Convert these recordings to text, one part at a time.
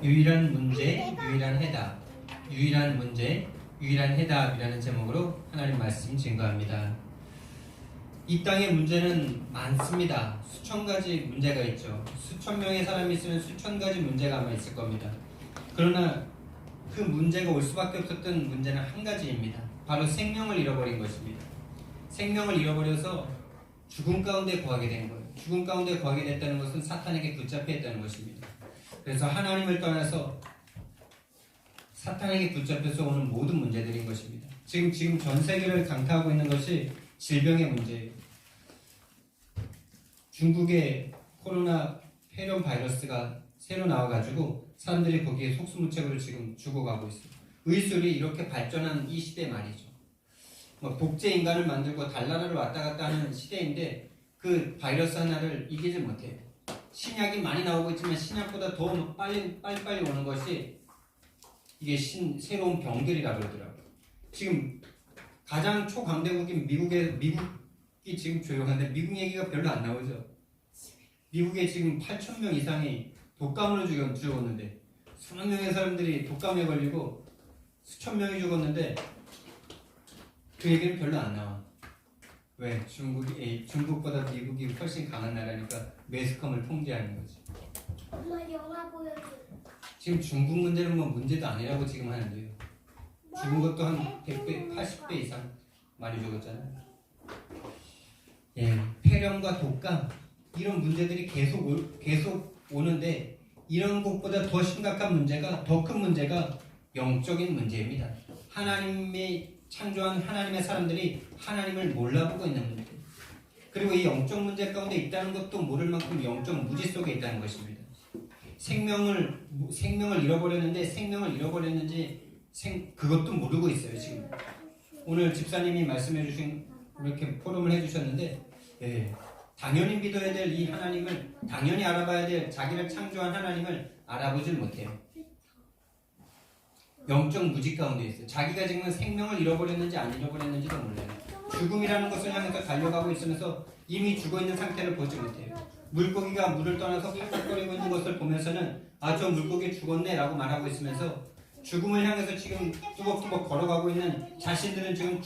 유일한 문제, 유일한 해답. 유일한 문제, 유일한 해답이라는 제목으로 하나님 말씀 증거합니다. 이 땅의 문제는 많습니다. 수천 가지 문제가 있죠. 수천 명의 사람이 있으면 수천 가지 문제가 아마 있을 겁니다. 그러나 그 문제가 올 수밖에 없었던 문제는 한 가지입니다. 바로 생명을 잃어버린 것입니다. 생명을 잃어버려서 죽음 가운데 거하게 된 거예요. 죽음 가운데 거하게 됐다는 것은 사탄에게 붙잡혀 있다는 것입니다. 그래서 하나님을 떠나서 사탄에게 붙잡혀서 오는 모든 문제들인 것입니다. 지금 전 세계를 강타하고 있는 것이 질병의 문제예요. 중국의 코로나 폐렴 바이러스가 새로 나와가지고 사람들이 거기에 속수무책으로 지금 죽어가고 있어요. 의술이 이렇게 발전한 이 시대 말이죠. 독재 인간을 만들고 달나라를 왔다 갔다 하는 시대인데 그 바이러스 하나를 이기지 못해요. 신약이 많이 나오고 있지만 신약보다 더 빨리 오는 것이 이게 새로운 병들이라고 그러더라고요. 지금 가장 초강대국인 미국이 지금 조용한데 미국 얘기가 별로 안 나오죠. 미국에 지금 8,000명 이상이 독감으로 죽었는데 수만 명의 사람들이 독감에 걸리고 수천 명이 죽었는데 그 얘기는 별로 안 나와. 왜? 중국보다 미국이 훨씬 강한 나라니까 매스컴을 통제하는 거지. 엄마 영화 보여줘. 지금 중국 문제는 뭐 문제도 아니라고 지금 하는데요. 죽은 것도 한 100배, 80배 이상 많이 죽었잖아요. 예, 폐렴과 독감 이런 문제들이 계속 오는데 이런 것보다 더 심각한 문제가 더 큰 문제가 영적인 문제입니다. 하나님이 창조한 하나님의 사람들이 하나님을 몰라보고 있는 문제. 그리고 이 영적 문제 가운데 있다는 것도 모를 만큼 영적 무지 속에 있다는 것입니다. 생명을 잃어버렸는데 생명을 잃어버렸는지 그것도 모르고 있어요. 지금 오늘 집사님이 말씀해 주신 이렇게 포럼을 해주셨는데 당연히 믿어야 될 이 하나님을 당연히 알아봐야 될 자기를 창조한 하나님을 알아보질 못해요. 영적 무지 가운데 있어요. 자기가 지금 생명을 잃어버렸는지 안 잃어버렸는지도 몰라요. 죽음이라는 것을 향해서 달려가고 있으면서 이미 죽어있는 상태를 보지 못해요. 물고기가 물을 떠나서 팔딱거리고 있는 것을 보면서는 저 물고기 죽었네 라고 말하고 있으면서 죽음을 향해서 지금 뚜벅뚜벅 걸어가고 있는 자신들은 지금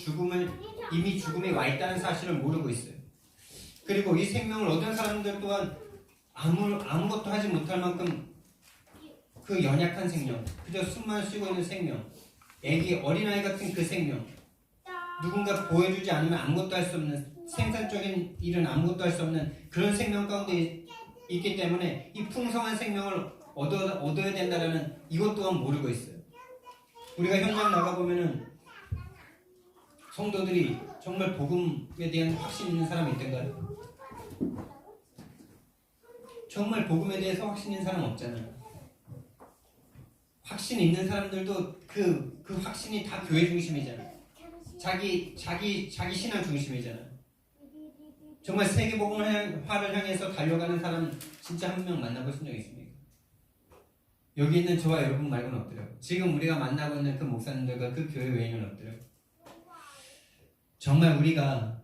이미 죽음에 와 있다는 사실을 모르고 있어요. 그리고 이 생명을 얻은 사람들 또한 아무것도 하지 못할 만큼 그 연약한 생명, 그저 숨만 쉬고 있는 생명, 어린아이 같은 그 생명, 누군가 보여주지 않으면 아무것도 할 수 없는 생산적인 일은 아무것도 할 수 없는 그런 생명 가운데 있기 때문에 이 풍성한 생명을 얻어야 된다는 이것 또한 모르고 있어요. 우리가 현장 나가보면은 성도들이 정말 복음에 대한 확신 있는 사람이 있던가요? 정말 복음에 대해서 확신 있는 사람 없잖아요. 확신 있는 사람들도 그 확신이 다 교회 중심이잖아요. 자기 신앙 중심이잖아요. 정말 세계복음화를 향해서 달려가는 사람 진짜 한 명 만나보신 적 있습니까? 여기 있는 저와 여러분 말고는 없더라고요. 지금 우리가 만나고 있는 그 목사님들과 그 교회 외에는 없더라고요. 정말 우리가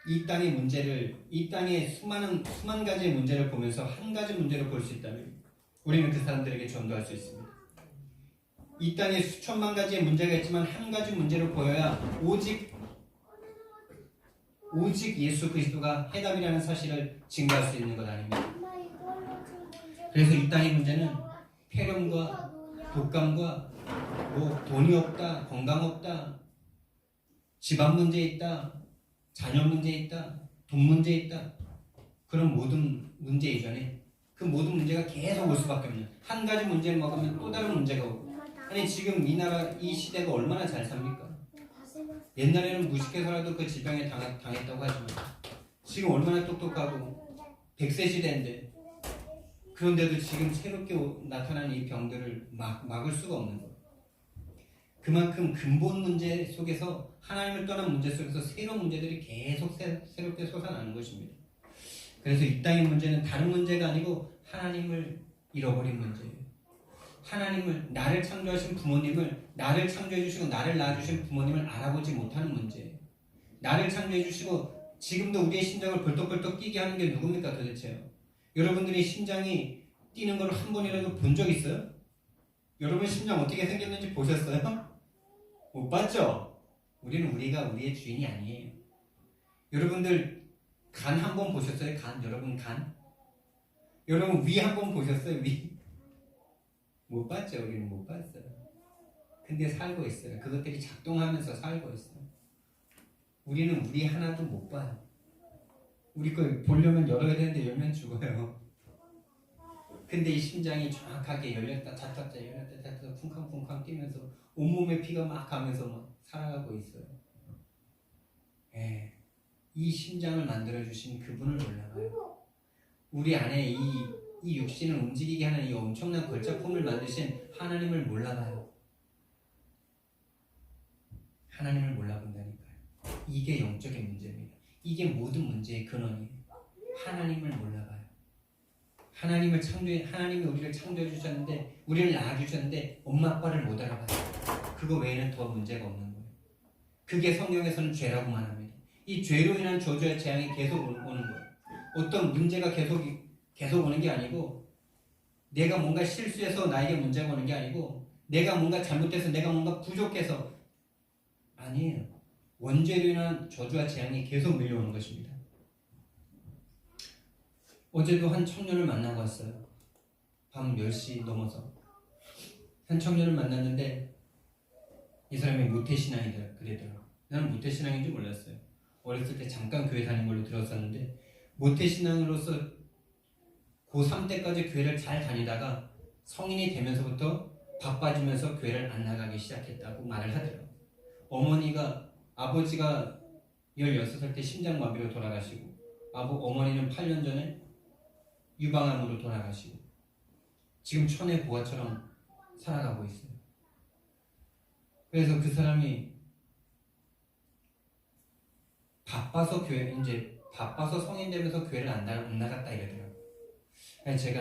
이 땅의 문제를, 이 땅의 수만 가지의 문제를 보면서 한 가지 문제로 볼 수 있다면 우리는 그 사람들에게 전도할 수 있습니다. 이 땅에 수천만 가지의 문제가 있지만 한 가지 문제로 보여야 오직 예수 그리스도가 해답이라는 사실을 증거할 수 있는 것 아닙니까? 그래서 이 땅의 문제는 폐렴과 독감과 돈이 없다, 건강 없다, 집안 문제 있다, 자녀 문제 있다, 돈 문제 있다, 그런 모든 문제 이전에 그 모든 문제가 계속 올 수밖에 없는 한 가지 문제를 먹으면 또 다른 문제가 오고. 아니 지금 이 나라 이 시대가 얼마나 잘 삽니까? 옛날에는 무식해서라도 그 질병에 당했다고 하지만 지금 얼마나 똑똑하고 100세 시대인데 그런데도 지금 새롭게 나타나는 이 병들을 막을 수가 없는 거예요. 그만큼 근본 문제 속에서 하나님을 떠난 문제 속에서 새로운 문제들이 계속 새롭게 솟아나는 것입니다. 그래서 이 땅의 문제는 다른 문제가 아니고 하나님을 잃어버린 문제예요. 나를 창조하신 부모님을, 나를 창조해주시고 나를 낳아주신 부모님을 알아보지 못하는 문제예요. 나를 창조해주시고 지금도 우리의 심장을 벌떡벌떡 뛰게 하는 게 누굽니까 도대체요? 여러분들이 심장이 뛰는 걸 한 번이라도 본 적 있어요? 여러분 심장 어떻게 생겼는지 보셨어요? 못 봤죠? 우리는 우리의 주인이 아니에요. 여러분들 간 한 번 보셨어요? 간? 여러분 간? 여러분 위 한 번 보셨어요? 위? 못 봤죠? 우리는 못 봤어요. 근데 살고 있어요. 그것들이 작동하면서 살고 있어요. 우리는 우리 하나도 못 봐요. 우리 거 보려면 열어야 되는데 열면 죽어요. 근데 이 심장이 정확하게 열렸다 닫았다 열렸다 닫았다 쿵쾅쿵쾅 뛰면서 온몸에 피가 막 가면서 막 살아가고 있어요. 예. 이 심장을 만들어주신 그분을 몰라봐요. 우리 안에 이 육신을 움직이게 하는 이 엄청난 걸작품을 만드신 하나님을 몰라봐요. 하나님을 몰라본다니까요. 이게 영적인 문제입니다. 이게 모든 문제의 근원이에요. 하나님을 몰라봐요. 하나님이 우리를 창조해 주셨는데, 우리를 낳아 주셨는데 엄마 아빠를 못 알아봐요. 그거 외에는 더 문제가 없는 거예요. 그게 성경에서는 죄라고만 합니다. 이 죄로 인한 저주와 재앙이 계속 오는 거예요. 어떤 문제가 계속 오는 게 아니고, 내가 뭔가 실수해서 나에게 문제가 오는 게 아니고, 내가 뭔가 잘못해서 내가 뭔가 부족해서 아니에요. 원죄로 인한 저주와 재앙이 계속 밀려오는 것입니다. 어제도 한 청년을 만나고 왔어요. 밤 10시 넘어서 한 청년을 만났는데 이 사람이 모태신앙이더라 그러더라고요. 나는 모태신앙인 줄 몰랐어요. 어렸을 때 잠깐 교회 다닌 걸로 들었었는데 모태신앙으로서 고3 때까지 교회를 잘 다니다가 성인이 되면서부터 바빠지면서 교회를 안 나가기 시작했다고 말을 하더라고요. 아버지가 16살 때 심장마비로 돌아가시고 어머니는 8년 전에 유방암으로 돌아가시고 지금 천의 보화처럼 살아가고 있어요. 그래서 그 사람이 바빠서 성인 되면서 교회를 안 나갔다 이러더라고요. 그래서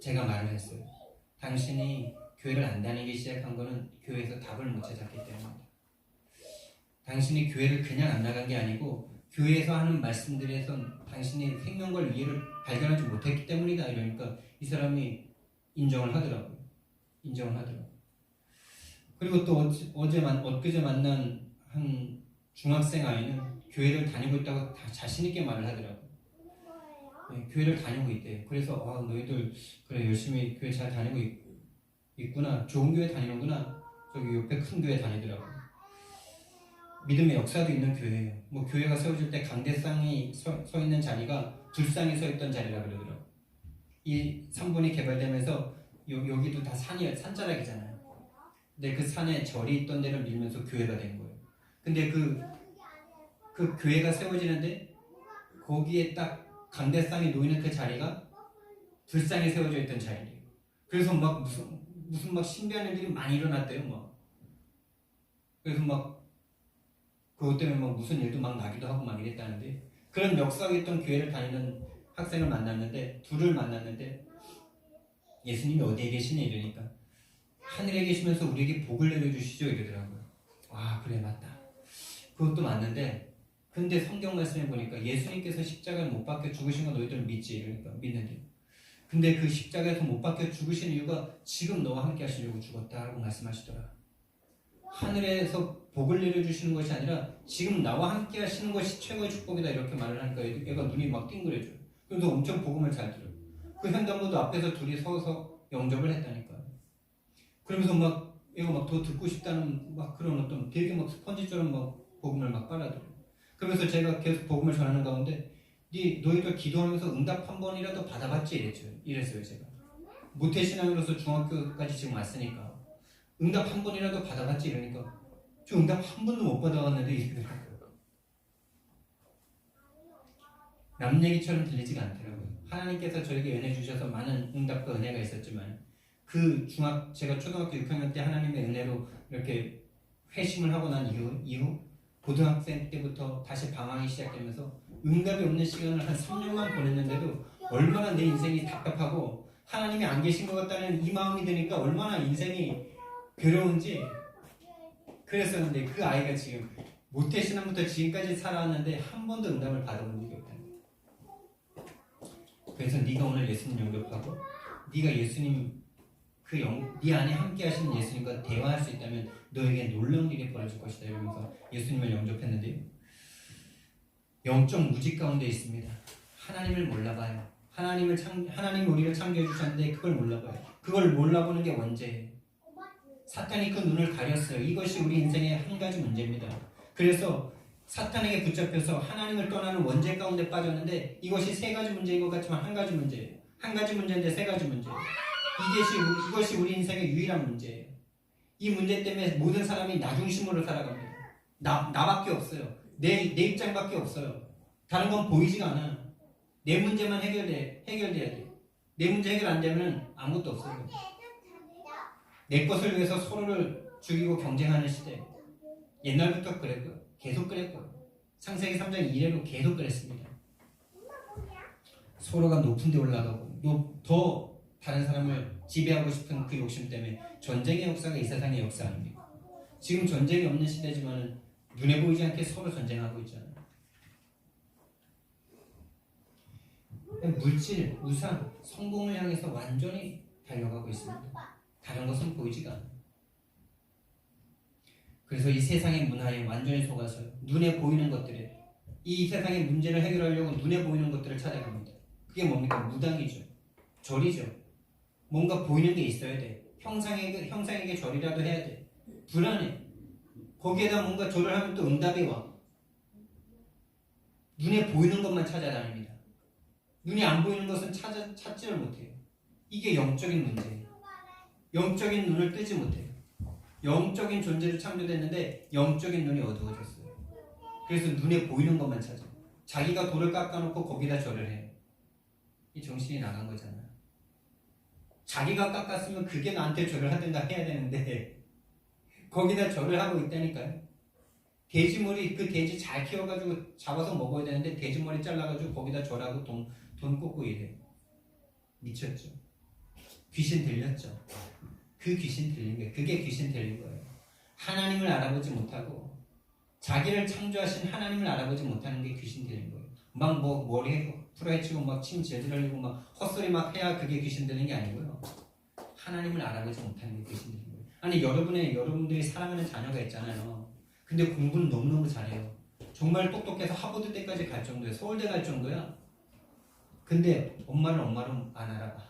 제가 말을 했어요. 당신이 교회를 안 다니기 시작한 거는 교회에서 답을 못 찾았기 때문이다. 당신이 교회를 그냥 안 나간 게 아니고 교회에서 하는 말씀들에서 당신이 생명과 이해를 발견하지 못했기 때문이다. 이러니까 이 사람이 인정을 하더라고요. 그리고 또 엊그제 만난 한 중학생 아이는 교회를 다니고 있다고 다 자신 있게 말을 하더라고요. 네, 교회를 다니고 있대요. 그래서 너희들 그래 열심히 교회 잘 다니고 있구나. 좋은 교회 다니는구나. 저기 옆에 큰 교회 다니더라고요. 믿음의 역사도 있는 교회예요. 뭐 교회가 세워질 때 강대상이 서 있는 자리가 둘상이 서 있던 자리라 그러더라고요. 이 3분이 개발되면서 여기도 다 산자락이잖아요. 근데 그 산에 절이 있던 데를 밀면서 교회가 된 거예요. 근데 그 교회가 세워지는데 거기에 딱 강대상이 놓이는 그 자리가 둘상이 세워져 있던 자리예요. 그래서 막 무슨 막 신비한 일들이 많이 일어났대요. 막 그래서 막 그것 때문에 막 무슨 일도 막 나기도 하고 막 이랬다는데 그런 역사가 있던 교회를 다니는 학생을 만났는데 둘을 만났는데 예수님이 어디에 계시냐 이러니까 하늘에 계시면서 우리에게 복을 내려주시죠 이러더라고요. 그래 맞다. 그것도 맞는데 근데 성경 말씀에 보니까 예수님께서 십자가를 못 박혀 죽으신 거 너희들은 믿지 이러니까 믿는데 근데 그 십자가에서 못 박혀 죽으신 이유가 지금 너와 함께 하시려고 죽었다라고 말씀하시더라. 하늘에서 복을 내려주시는 것이 아니라 지금 나와 함께 하시는 것이 최고의 축복이다 이렇게 말을 하니까 얘가 눈이 막 띵그래져요. 그래서 엄청 복음을 잘 들어요. 그 횡단보도 앞에서 둘이 서서 영접을 했다니까요. 그러면서 막 얘가 막 더 듣고 싶다는 막 그런 어떤 되게 막 스펀지처럼 막 복음을 막 빨아들여요. 그러면서 제가 계속 복음을 전하는 가운데 너희들 기도하면서 응답 한 번이라도 받아봤지 이랬어요 제가. 모태신앙으로서 중학교까지 지금 왔으니까 응답 한 번이라도 받아봤지 이러니까 저 응답 한 번도 못 받아봤는데 이러더라고요. 남 얘기처럼 들리지가 않더라고요. 하나님께서 저에게 은혜 주셔서 많은 응답과 은혜가 있었지만 제가 초등학교 6학년 때 하나님의 은혜로 이렇게 회심을 하고 난 이후 고등학생 때부터 다시 방황이 시작되면서 응답이 없는 시간을 한 3년만 보냈는데도 얼마나 내 인생이 답답하고 하나님이 안 계신 것 같다는 이 마음이 드니까 얼마나 인생이 괴로운지 그랬었는데 그 아이가 지금 모태신앙부터 지금까지 살아왔는데 한 번도 응답을 받아본 적이 없다는 거예요. 그래서 네가 오늘 예수님 영접하고 네가 예수님 네 안에 함께 하시는 예수님과 대화할 수 있다면 너에게 놀라운 일이 벌어질 것이다 이러면서 예수님을 영접했는데요. 영적 무지 가운데 있습니다. 하나님을 몰라봐요. 하나님이 우리를 창조해 주셨는데 그걸 몰라봐요. 그걸 몰라보는 게 원죄예요. 사탄이 그 눈을 가렸어요. 이것이 우리 인생의 한 가지 문제입니다. 그래서 사탄에게 붙잡혀서 하나님을 떠나는 원죄 가운데 빠졌는데 이것이 세 가지 문제인 것 같지만 한 가지 문제예요. 한 가지 문제인데 세 가지 문제예요. 이것이 우리 인생의 유일한 문제예요. 이 문제 때문에 모든 사람이 나 중심으로 살아갑니다. 나밖에 없어요. 내 입장밖에 없어요. 다른 건 보이지가 않아. 내 문제만 해결돼야 돼. 내 문제 해결 안 되면 아무것도 없어요. 내 것을 위해서 서로를 죽이고 경쟁하는 시대. 옛날부터 그랬고요. 계속 그랬고요. 창세기 3장 2례로 계속 그랬습니다. 서로가 높은 데 올라가고 더 다른 사람을 지배하고 싶은 그 욕심 때문에 전쟁의 역사가 이 세상의 역사 아닙니까? 지금 전쟁이 없는 시대지만 눈에 보이지 않게 서로 전쟁하고 있잖아요. 물질, 우상, 성공을 향해서 완전히 달려가고 있습니다. 다른 것은 보이지가 않아요. 그래서 이 세상의 문화에 완전히 속아서요. 눈에 보이는 것들에 이 세상의 문제를 해결하려고 눈에 보이는 것들을 찾아갑니다. 그게 뭡니까? 무당이죠. 절이죠. 뭔가 보이는 게 있어야 돼. 형상에게 절이라도 해야 돼. 불안해. 거기에다 뭔가 절을 하면 또 응답이 와. 눈에 보이는 것만 찾아다닙니다. 눈이 안 보이는 것은 찾지를 못해요. 이게 영적인 문제예요. 영적인 눈을 뜨지 못해요. 영적인 존재로 창조됐는데 영적인 눈이 어두워졌어요. 그래서 눈에 보이는 것만 찾아요. 자기가 돌을 깎아놓고 거기다 절을 해요. 이 정신이 나간 거잖아요. 자기가 깎았으면 그게 나한테 절을 하든가 해야 되는데 거기다 절을 하고 있다니까요. 돼지머리, 그 돼지 잘 키워가지고 잡아서 먹어야 되는데 돼지머리 잘라가지고 거기다 절하고 돈 꽂고 이래요. 미쳤죠. 귀신 들렸죠. 그 귀신 들린 거예요. 그게 귀신 들린 거예요. 하나님을 알아보지 못하고 자기를 창조하신 하나님을 알아보지 못하는 게 귀신 들린 거예요. 막 머리에 풀어헤치고 막 침 질질 흘리고 막 헛소리 막 해야 그게 귀신 들린 게 아니고요. 하나님을 알아보지 못하는 게 귀신 들린 거예요. 아니 여러분들이 사랑하는 자녀가 있잖아요. 근데 공부는 너무너무 잘해요. 정말 똑똑해서 하버드 때까지 갈 정도야. 서울대 갈 정도야. 근데 엄마를 엄마로 안 알아봐.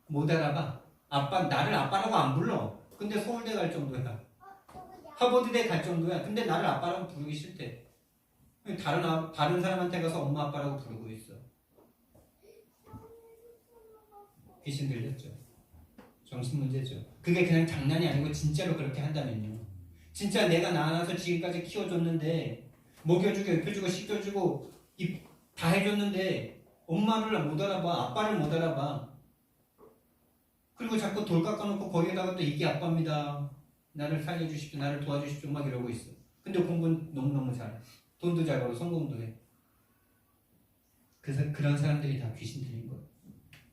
못 알아봐. 나를 아빠라고 안 불러. 근데 서울대 갈 정도야. 하버드대 갈 정도야. 근데 나를 아빠라고 부르기 싫대. 다른 사람한테 가서 엄마 아빠라고 부르고 있어. 귀신 들렸죠. 정신 문제죠. 그게 그냥 장난이 아니고 진짜로 그렇게 한다면요. 진짜 내가 낳아서 지금까지 키워줬는데 먹여주고 입혀주고 씻겨주고 다 해줬는데 엄마를 못 알아봐. 아빠를 못 알아봐. 그리고 자꾸 돌 깎아놓고 거기에다가 또 이게 아빠입니다. 나를 살려주십시오. 나를 도와주십시오. 막 이러고 있어. 근데 공부는 너무너무 잘해. 돈도 잘 벌어. 성공도 해. 그래서 그런 사람들이 다 귀신 들린 거예요.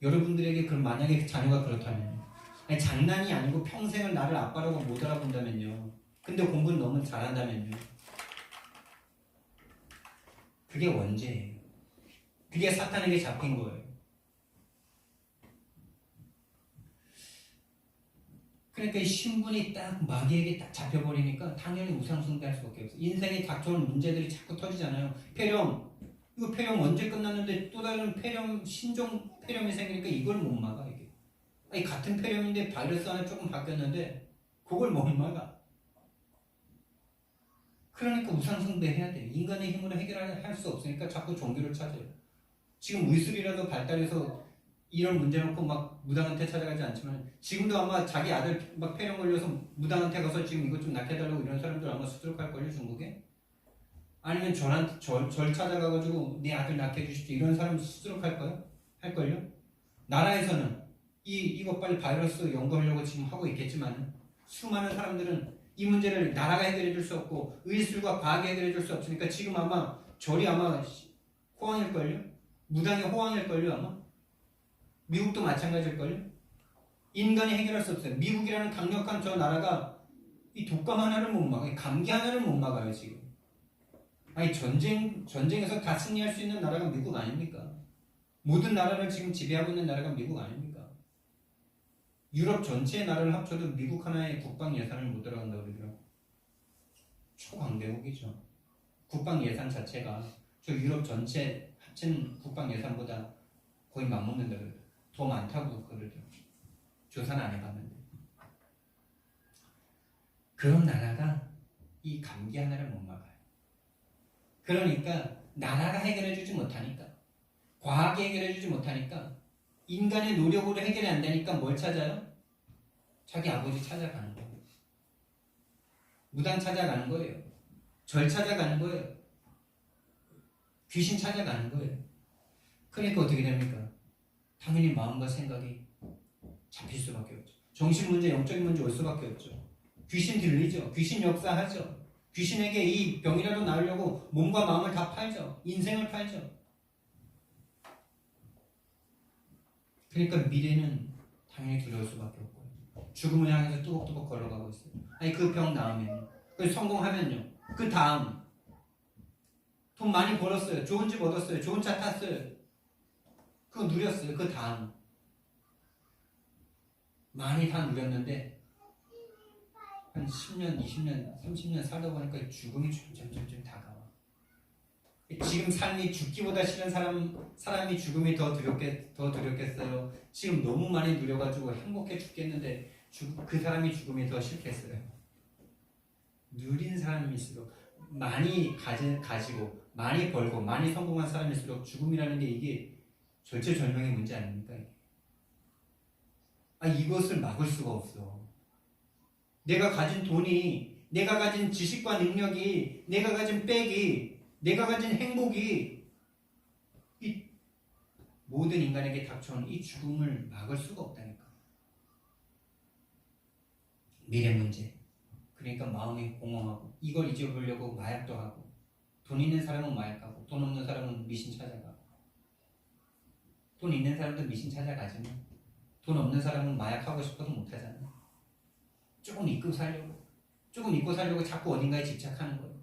여러분들에게 만약에 자녀가 그렇다면 아니, 장난이 아니고 평생을 나를 아빠라고 못 알아본다면요. 근데 공부는 너무 잘한다면요. 그게 원죄예요. 그게 사탄에게 잡힌 거예요. 그러니까 이 신분이 딱 마귀에게 딱 잡혀버리니까 당연히 우상숭배할 수밖에 없어요. 인생에 닥쳐오는 문제들이 자꾸 터지잖아요. 이거 폐렴 언제 끝났는데 또 다른 신종 폐렴이 생기니까 이걸 못 막아 이게. 아니 같은 폐렴인데 바이러스 하나 조금 바뀌었는데 그걸 못 막아. 그러니까 우상숭배 해야 돼. 인간의 힘으로 해결할 수 없으니까 자꾸 종교를 찾아요. 지금 의술이라도 발달해서 이런 문제 놓고 막 무당한테 찾아가지 않지만 지금도 아마 자기 아들 막 폐렴 걸려서 무당한테 가서 지금 이것 좀 낫게해달라고 이런 사람들 아마 수두룩할걸요 중국에? 아니면 절 찾아가가지고 내 아들 낫게 해주십시오 이런 사람 수두룩할까요? 할걸요? 나라에서는 이거 빨리 바이러스 연구하려고 지금 하고 있겠지만 수많은 사람들은 이 문제를 나라가 해결해 줄 수 없고 의술과 과학이 해결해 줄 수 없으니까 지금 아마 절이 아마 호황일걸요? 무당이 호황일걸요 아마? 미국도 마찬가지일걸요? 인간이 해결할 수 없어요. 미국이라는 강력한 저 나라가 이 독감 하나를 못 막아요. 감기 하나를 못 막아요 지금. 아니 전쟁에서 다 승리할 수 있는 나라가 미국 아닙니까? 모든 나라를 지금 지배하고 있는 나라가 미국 아닙니까? 유럽 전체의 나라를 합쳐도 미국 하나의 국방 예산을 못 들어간다고 그러더라고요. 초강대국이죠. 국방 예산 자체가 저 유럽 전체 합친 국방 예산보다 거의 맞먹는다 그러더라고요. 더 많다고 그러더라고요. 조사는 안 해봤는데. 그런 나라가 이 감기 하나를 못 막아요. 그러니까 나라가 해결해주지 못하니까, 과학이 해결해주지 못하니까, 인간의 노력으로 해결이 안 되니까 뭘 찾아요? 자기 아버지 찾아가는 거예요. 무당 찾아가는 거예요. 절 찾아가는 거예요. 귀신 찾아가는 거예요. 그러니까 어떻게 됩니까? 당연히 마음과 생각이 잡힐 수밖에 없죠. 정신문제, 영적인 문제 올 수밖에 없죠. 귀신 들리죠. 귀신 역사하죠. 귀신에게 이 병이라도 나으려고 몸과 마음을 다 팔죠. 인생을 팔죠. 그러니까 미래는 당연히 두려울 수밖에 없고요. 죽음을 향해서 뚜벅뚜벅 걸어가고 있어요. 아니 그 병 나으면요. 그 성공하면요. 그 다음 돈 많이 벌었어요. 좋은 집 얻었어요. 좋은 차 탔어요. 그거 누렸어요. 그 다음 많이 다 누렸는데 한 10년, 20년, 30년 살다 보니까 죽음이 점점 다가와. 지금 삶이 죽기보다 싫은 사람이 죽음이 더 두렵겠어요. 지금 너무 많이 누려가지고 행복해 죽겠는데 그 사람이 죽음이 더 싫겠어요. 누린 사람일수록 많이 가지고 많이 벌고 많이 성공한 사람일수록 죽음이라는 게 이게 절체절명의 문제 아닙니까? 이것을 막을 수가 없어. 내가 가진 돈이, 내가 가진 지식과 능력이, 내가 가진 백이, 내가 가진 행복이 이 모든 인간에게 닥쳐온 이 죽음을 막을 수가 없다니까. 미래 문제. 그러니까 마음이 공허하고 이걸 잊어보려고 마약도 하고 돈 있는 사람은 마약하고 돈 없는 사람은 미신 찾아가고 돈 있는 사람도 미신 찾아가지만 돈 없는 사람은 마약하고 싶어도 못하잖아. 조금 잊고 살려고 자꾸 어딘가에 집착하는 거예요.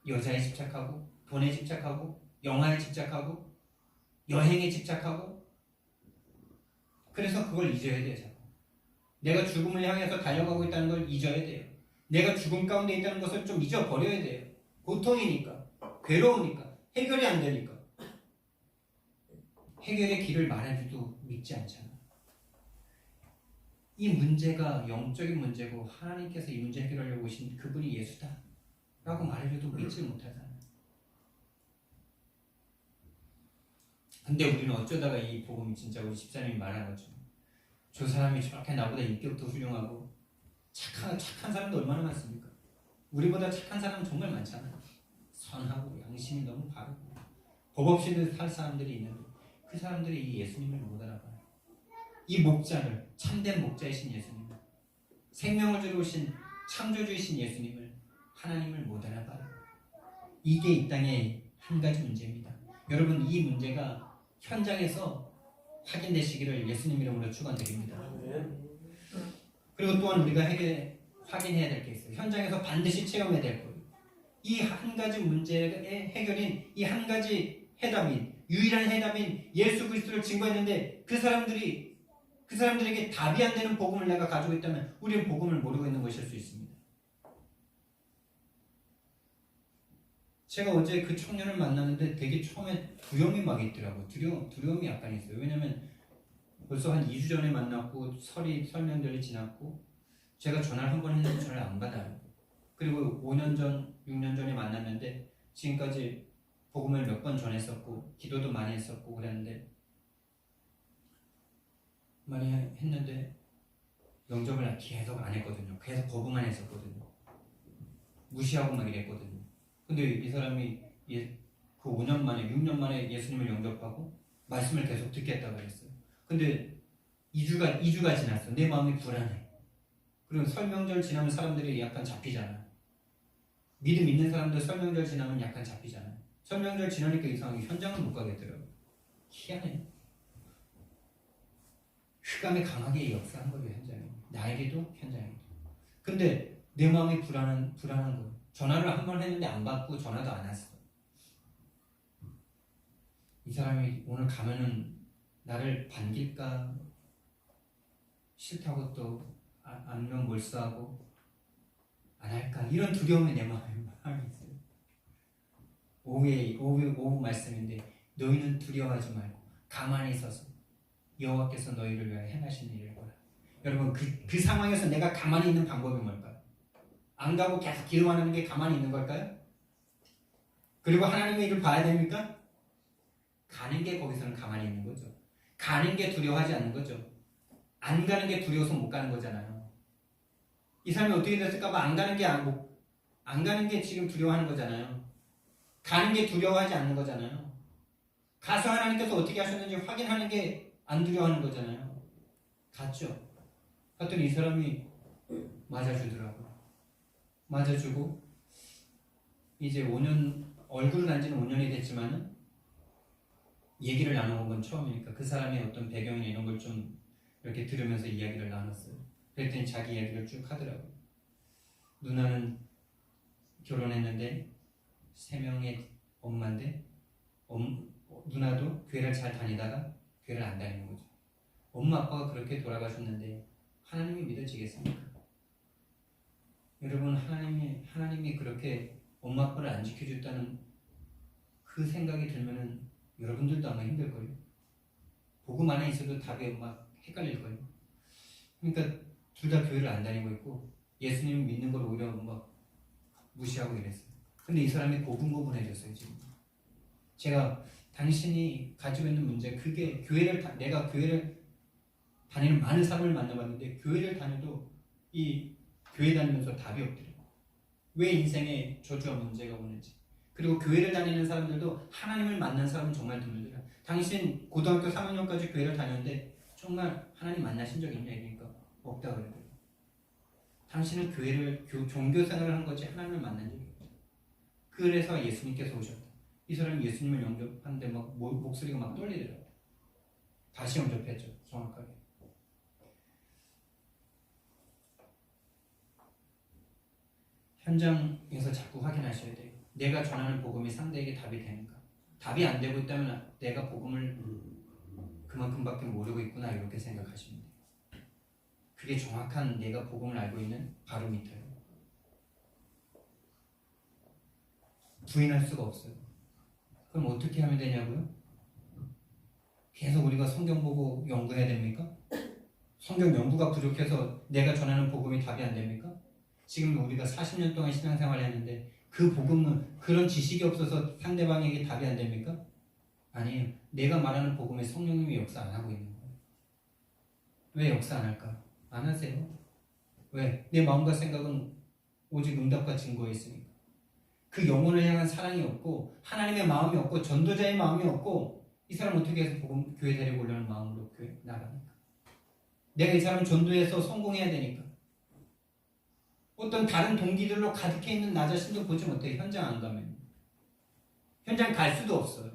여자에 집착하고 돈에 집착하고 영화에 집착하고 여행에 집착하고 그래서 그걸 잊어야 돼요. 자꾸. 내가 죽음을 향해서 달려가고 있다는 걸 잊어야 돼요. 내가 죽음 가운데 있다는 것을 좀 잊어버려야 돼요. 고통이니까, 괴로우니까, 해결이 안 되니까. 해결의 길을 말해줘도 믿지 않잖아. 이 문제가 영적인 문제고 하나님께서 이 문제 해결하려고 오신 그분이 예수다 라고 말해줘도 믿지 못하잖아. 근데 우리는 어쩌다가 이 복음이 진짜 우리 집사님이 말한 것처럼 저 사람이 저렇게 나보다 인격도 훌륭하고 착한 사람도 얼마나 많습니까? 우리보다 착한 사람은 정말 많잖아요. 선하고 양심이 너무 바르고 법 없이는 살 사람들이 있는데 그 사람들이 이 예수님을 못 알아봐요. 이 목자를, 참된 목자이신 예수님을, 생명을 주러 오신 창조주이신 예수님을, 하나님을 못 알아봐요. 이게 이 땅의 한 가지 문제입니다. 여러분, 이 문제가 현장에서 확인되시기를 예수님 이름으로 축원드립니다. 그리고 또한 우리가 확인해야 될 게 있어요. 현장에서 반드시 체험해야 될 거예요. 이 한 가지 문제의 해결인 이 한 가지 해답인 유일한 해답인 예수 그리스도를 증거했는데 그 사람들에게 답이 안 되는 복음을 내가 가지고 있다면 우리는 복음을 모르고 있는 것일 수 있습니다. 제가 어제 그 청년을 만났는데 되게 처음에 두려움이 막 있더라고요. 두려움이 약간 있어요. 왜냐면 벌써 한 2주 전에 만났고 설명절이 지났고 제가 전화를 한 번 했는데 전화를 안 받아요. 그리고 5년 전, 6년 전에 만났는데 지금까지 복음을 몇 번 전했었고 기도도 많이 했었고 그랬는데 많이 했는데 영접을 계속 안 했거든요. 계속 거부만 했었거든요. 무시하고 막 이랬거든요. 근데 이 사람이 그 5년 만에 6년 만에 예수님을 영접하고 말씀을 계속 듣겠다고 그랬어요. 근데 2주가 지났어. 내 마음이 불안해. 그리고 설명절 지나면 사람들이 약간 잡히잖아. 믿음 있는 사람들 설명절 지나면 약간 잡히잖아. 설명절 지나니까 이상하게 현장을 못 가겠더라고. 희한해. 흑암이 강하게 역사한 거예요. 현장에. 나에게도 현장에도. 근데 내 마음이 불안한 거예요. 전화를 한 번 했는데 안 받고 전화도 안 왔어. 이 사람이 오늘 가면은 나를 반길까? 싫다고 또 안면 몰수하고 안 할까? 이런 두려움이 내 마음에 있어요. 오후 말씀인데 너희는 두려워하지 말고 가만히 서서 여호와께서 너희를 위하여 행하시는 일을 보라. 여러분 그 상황에서 내가 가만히 있는 방법이 뭘까요? 안 가고 계속 기도하는 게 가만히 있는 걸까요? 그리고 하나님의 일을 봐야 됩니까? 가는 게 거기서는 가만히 있는 거죠. 가는 게 두려워하지 않는 거죠. 안 가는 게 두려워서 못 가는 거잖아요. 이 사람이 어떻게 됐을까 봐 안 가는 게 지금 두려워하는 거잖아요. 가는 게 두려워하지 않는 거잖아요. 가서 하나님께서 어떻게 하셨는지 확인하는 게 안 두려워하는 거잖아요. 갔죠. 갔더니 이 사람이 맞아주더라고요. 맞아주고 이제 5년 얼굴을 안 지는 5년이 됐지만은 얘기를 나눠본 건 처음이니까 그 사람의 어떤 배경이나 이런 걸 좀 이렇게 들으면서 이야기를 나눴어요. 그랬더니 자기 이야기를 쭉 하더라고요. 누나는 결혼했는데 3명의 엄마인데 누나도 교회를 잘 다니다가 교회를 안 다니는 거죠. 엄마 아빠가 그렇게 돌아가셨는데 하나님이 믿어지겠습니까? 여러분 하나님이 그렇게 엄마 아빠를 안 지켜줬다는 그 생각이 들면은 여러분들도 아마 힘들걸요. 복음 안에 있어도 답이 막 헷갈릴걸요. 그러니까 둘 다 교회를 안 다니고 있고 예수님 믿는 걸 오히려 막 무시하고 이랬어요. 근데 이 사람이 고분고분해졌어요. 지금 제가 당신이 가지고 있는 문제 그게 내가 교회를 다니는 많은 사람을 만나봤는데 교회를 다녀도 이 교회 다니면서 답이 없더라고요. 왜 인생에 저주와 문제가 오는지. 그리고 교회를 다니는 사람들도 하나님을 만난 사람은 정말 드물더라. 당신 고등학교 3학년까지 교회를 다녔는데 정말 하나님 만나신 적 있냐 이러니까 없다 그러더라고요. 당신은 종교 생활을 한 거지 하나님을 만난 적이 없다. 그래서 예수님께서 오셨다. 이 사람이 예수님을 영접하는데 막 목소리가 막 떨리더라고요. 다시 영접했죠. 정확하게. 현장에서 자꾸 확인하셔야 돼요. 내가 전하는 복음이 상대에게 답이 되는가. 답이 안 되고 있다면 내가 복음을 그만큼밖에 모르고 있구나 이렇게 생각하시면 돼요. 그게 정확한 내가 복음을 알고 있는 바로미터예요. 부인할 수가 없어요. 그럼 어떻게 하면 되냐고요? 계속 우리가 성경 보고 연구해야 됩니까? 성경 연구가 부족해서 내가 전하는 복음이 답이 안 됩니까? 지금 우리가 40년 동안 신앙생활을 했는데 그 복음은 그런 지식이 없어서 상대방에게 답이 안 됩니까? 아니에요. 내가 말하는 복음에 성령님이 역사 안 하고 있는 거예요. 왜 역사 안 할까? 안 하세요. 왜? 내 마음과 생각은 오직 응답과 증거에 있으니까. 그 영혼을 향한 사랑이 없고 하나님의 마음이 없고 전도자의 마음이 없고 이 사람 어떻게 해서 복음 교회 데리고 오려는 마음으로 교회 나갑니까? 내가 이 사람 전도해서 성공해야 되니까. 어떤 다른 동기들로 가득해 있는 나 자신도 보지 못해요. 현장 안 가면. 현장 갈 수도 없어요.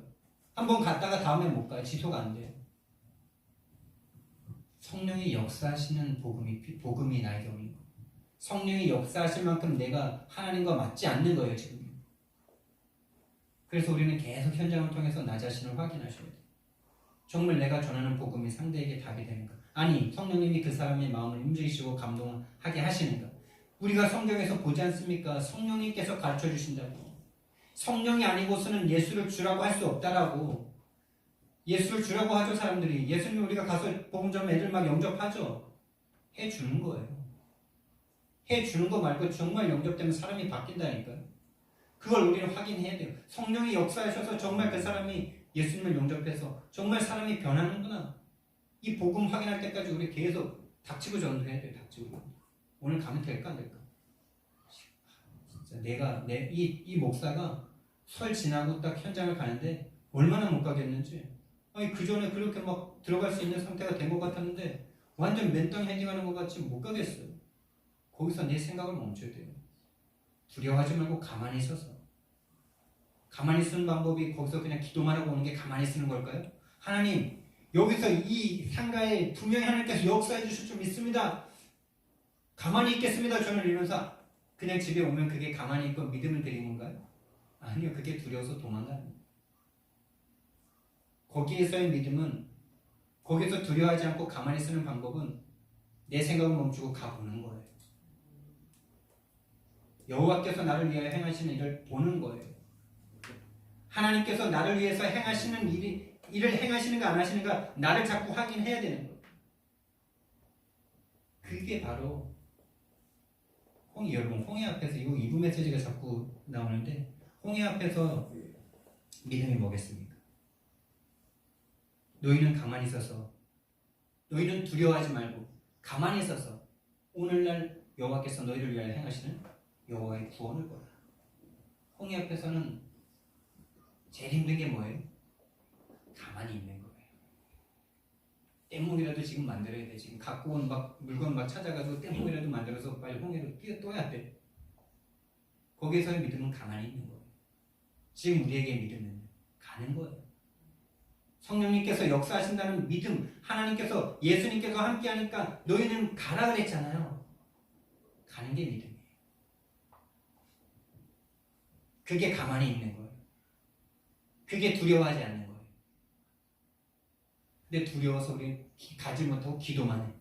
한번 갔다가 다음에 못 가요. 지속가 안 돼요. 성령이 역사하시는 복음이 나에게 오는 거예요. 성령이 역사하실 만큼 내가 하나님과 맞지 않는 거예요. 지금. 그래서 우리는 계속 현장을 통해서 나 자신을 확인하셔야 돼요. 정말 내가 전하는 복음이 상대에게 답이 되는가? 아니 성령님이 그 사람의 마음을 움직이시고 감동하게 하시는가? 우리가 성경에서 보지 않습니까? 성령님께서 가르쳐 주신다고. 성령이 아니고서는 예수를 주라고 할 수 없다라고. 예수를 주라고 하죠 사람들이. 예수님 우리가 가서 복음 좀 애들 막 영접하죠. 해주는 거예요. 해주는 거 말고 정말 영접되면 사람이 바뀐다니까요. 그걸 우리는 확인해야 돼요. 성령이 역사하셔서 정말 그 사람이 예수님을 영접해서 정말 사람이 변하는구나. 이 복음 확인할 때까지 우리 계속 닥치고 전도해야 돼요. 닥치고 전도. 오늘 가면 될까 안 될까? 진짜 이 목사가 설 지나고 딱 현장을 가는데 얼마나 못 가겠는지. 아니 그 전에 그렇게 막 들어갈 수 있는 상태가 된 것 같았는데 완전 맨땅 헤딩하는 것 같이 못 가겠어요. 거기서 내 생각을 멈춰야 돼요. 두려워하지 말고 가만히 서서. 가만히 쓰는 방법이 거기서 그냥 기도만 하고 오는 게 가만히 쓰는 걸까요? 하나님 여기서 이 상가에 분명히 하나님께서 역사해 주실 줄 믿습니다. 가만히 있겠습니다. 저는 이러면서 그냥 집에 오면 그게 가만히 있고 믿음을 드리는 건가요? 아니요. 그게 두려워서 도망가는 거예요. 거기에서의 믿음은 거기서 두려워하지 않고 가만히 쓰는 방법은 내 생각을 멈추고 가보는 거예요. 여호와께서 나를 위하여 행하시는 일을 보는 거예요. 하나님께서 나를 위해서 행하시는 일을 행하시는가 안 하시는가 나를 자꾸 확인해야 되는 거예요. 그게 바로 여러분 홍해 앞에서 이거 2부 메시지가 자꾸 나오는데 홍해 앞에서 믿음이 뭐겠습니까? 너희는 가만히 있어서 너희는 두려워하지 말고 가만히 있어서 오늘날 여호와께서 너희를 위하여 행하시는 여호와의 구원을 보라. 홍해 앞에서는 제일 힘든 게 뭐예요? 가만히 있는 거예요. 뗏목이라도 지금 만들어야 돼. 지금 갖고 온 물건 찾아가서 뗏목이라도 만들어서 빨리 홍해로 뛰어야 돼. 거기에서의 믿음은 가만히 있는 거예요. 지금 우리에게 믿음은 가는 거예요. 성령님께서 역사하신다는 믿음, 하나님께서 예수님께서 함께하니까 너희는 가라 그랬잖아요. 가는 게 믿음이에요. 그게 가만히 있는 거예요. 그게 두려워하지 않는 거예요. 근데 두려워서 우리 가지 못하고 기도만 해.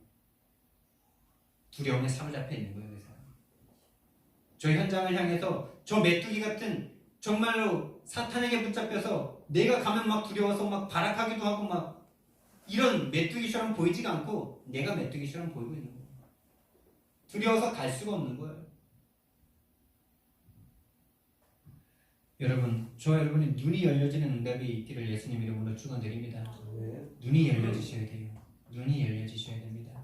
두려움에 사로잡혀 있는 거예요. 그래서 저 현장을 향해서 저 메뚜기 같은 정말로 사탄에게 붙잡혀서 내가 가면 막 두려워서 막 발악하기도 하고 막 이런 메뚜기처럼 보이지가 않고 내가 메뚜기처럼 보이고 있는 거예요. 두려워서 갈 수가 없는 거예요. 여러분, 저와 여러분이 눈이 열려지는 응답이 있기를 예수님 이름으로 축원드립니다. 눈이 열려지셔야 돼요. 눈이 열려지셔야 됩니다.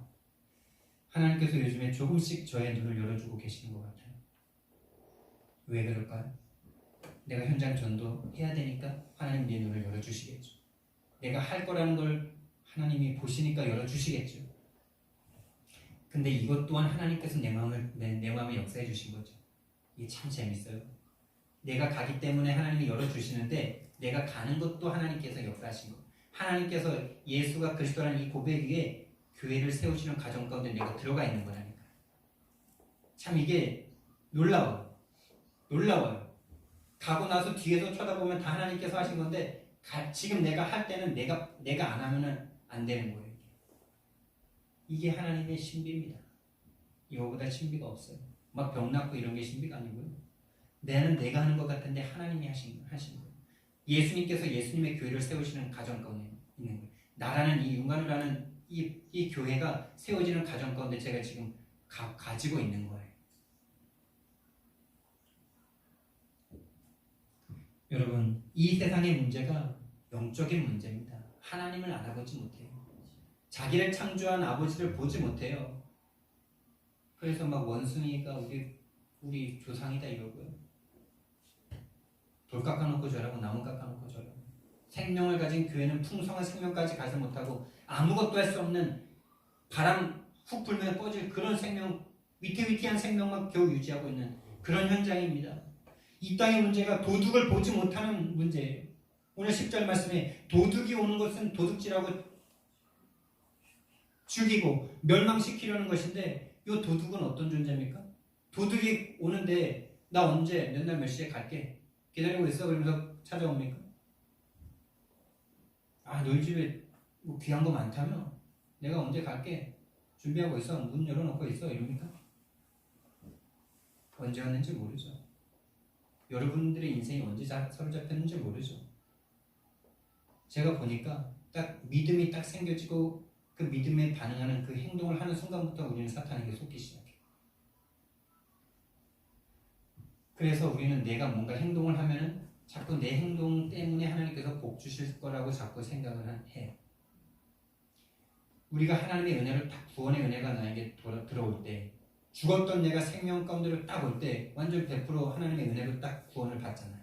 하나님께서 요즘에 조금씩 저의 눈을 열어주고 계시는 것 같아요. 왜 그럴까요? 내가 현장 전도해야 되니까 하나님 내 눈을 열어주시겠죠. 내가 할 거라는 걸 하나님이 보시니까 열어주시겠죠. 근데 이것 또한 하나님께서 내 마음에 역사해 주신 거죠. 이게 참 재밌어요. 내가 가기 때문에 하나님이 열어주시는데 내가 가는 것도 하나님께서 역사하신 거. 하나님께서 예수가 그리스도라는 이 고백 위에 교회를 세우시는 과정 가운데 내가 들어가 있는 거라니까요. 참 이게 놀라워요. 가고 나서 뒤에서 쳐다보면 다 하나님께서 하신 건데 지금 내가 할 때는 내가 안 하면은 안 되는 거예요. 이게 하나님의 신비입니다. 이거보다 신비가 없어요. 막 병 낫고 이런 게 신비가 아니고요. 내가 하는 것 같은데 하나님이 하신 거예요. 예수님께서 예수님의 교회를 세우시는 가정 가운데 있는 거예요. 나라는 이 융간이라는 이 교회가 세워지는 가정 가운데 제가 지금 가지고 있는 거예요. 여러분, 이 세상의 문제가 영적인 문제입니다. 하나님을 알아보지 못해요. 자기를 창조한 아버지를 보지 못해요. 그래서 막 원숭이가 우리 조상이다 이러고요. 돌 깎아놓고 저라고 나무 깎아놓고 저라고. 생명을 가진 교회는 풍성한 생명까지 가지 못하고 아무것도 할 수 없는 바람 훅 불면 꺼질 그런 생명, 위태위태한 생명만 겨우 유지하고 있는 그런 현장입니다. 이 땅의 문제가 도둑을 보지 못하는 문제예요. 오늘 10절 말씀에 도둑이 오는 것은 도둑질하고 죽이고 멸망시키려는 것인데 이 도둑은 어떤 존재입니까? 도둑이 오는데 나 언제 몇 날 몇 시에 갈게 기다리고 있어 그러면서 찾아옵니까? 너희 집에 뭐 귀한 거 많다며 내가 언제 갈게 준비하고 있어 문 열어놓고 있어 이럽니까? 언제 왔는지 모르죠. 여러분들의 인생이 언제 사로잡혔는지 모르죠. 제가 보니까 딱 믿음이 딱 생겨지고 그 믿음에 반응하는 그 행동을 하는 순간부터 우리는 사탄에게 속기 시작해요. 그래서 우리는 내가 뭔가 행동을 하면은 자꾸 내 행동 때문에 하나님께서 복 주실 거라고 자꾸 생각을 해요. 우리가 하나님의 은혜를 딱 구원의 은혜가 나에게 들어올 때 죽었던 내가 생명 가운데로 딱 올 때 완전 100% 하나님의 은혜로 딱 구원을 받잖아요.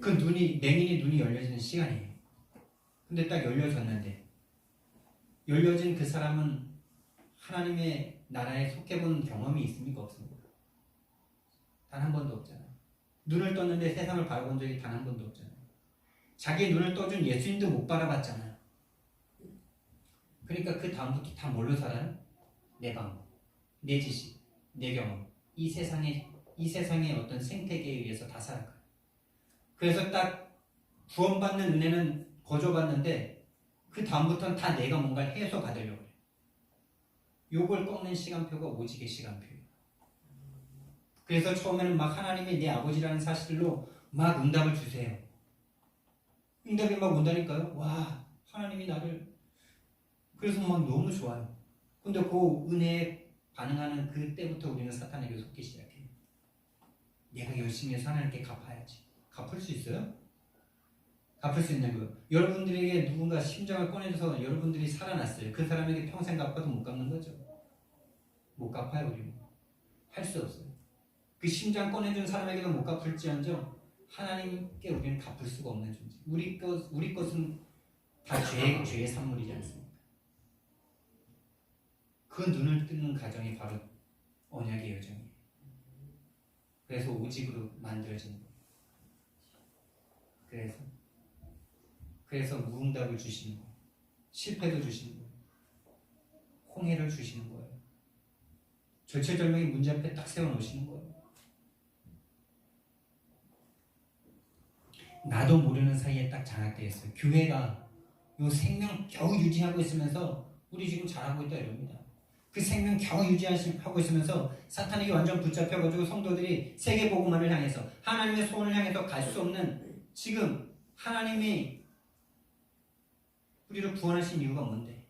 그 맹인이 눈이 열려지는 시간이에요. 근데 딱 열려졌는데 열려진 그 사람은 하나님의 나라에 속해본 경험이 있습니까? 없습니까? 단 한 번도 없잖아요. 눈을 떴는데 세상을 바라본 적이 단 한 번도 없잖아요. 자기 눈을 떠준 예수님도 못 바라봤잖아요. 그러니까 그 다음부터 다 뭘로 살아요? 내 방법, 내 지식, 내 경험, 이 세상의 어떤 생태계에 의해서 다 살아가요. 그래서 딱 구원받는 은혜는 거저받는데 그 다음부터는 다 내가 뭔가를 해서 받으려고 그래. 요걸 꺾는 시간표가 오직의 시간표예요. 그래서 처음에는 막 하나님이 내 아버지라는 사실로 막 응답을 주세요. 응답이 막 온다니까요. 와, 하나님이 나를, 그래서 막 너무 좋아요. 근데 그 은혜에 반응하는 그때부터 우리는 사탄에게 속기 시작해요. 내가 열심히 해서 하나님께 갚아야지. 갚을 수 있어요? 갚을 수 있는 거예요. 여러분들에게 누군가 심장을 꺼내줘서 여러분들이 살아났어요. 그 사람에게 평생 갚아도 못 갚는 거죠. 못 갚아요. 우리는 할 수 없어요. 그 심장 꺼내준 사람에게도 못 갚을지언정 하나님께 우리는 갚을 수가 없는 존재. 우리 것은 다 죄의 산물이지 않습니까? 그 눈을 뜨는 가정이 바로 언약의 여정이에요. 그래서 오직으로 만들어진 거예요. 그래서 무응답을 주시는 거예요. 실패도 주시는 거예요. 홍해를 주시는 거예요. 절체절명의 문제 앞에 딱 세워놓으시는 거예요. 나도 모르는 사이에 딱 장악되어 있어요. 교회가 요 생명 겨우 유지하고 있으면서 우리 지금 잘하고 있다 이럽니다. 그 생명 겨우 유지하고 있으면서 사탄에게 완전 붙잡혀가지고 성도들이 세계복음화를 향해서 하나님의 소원을 향해서 갈 수 없는, 지금 하나님이 우리를 구원하신 이유가 뭔데?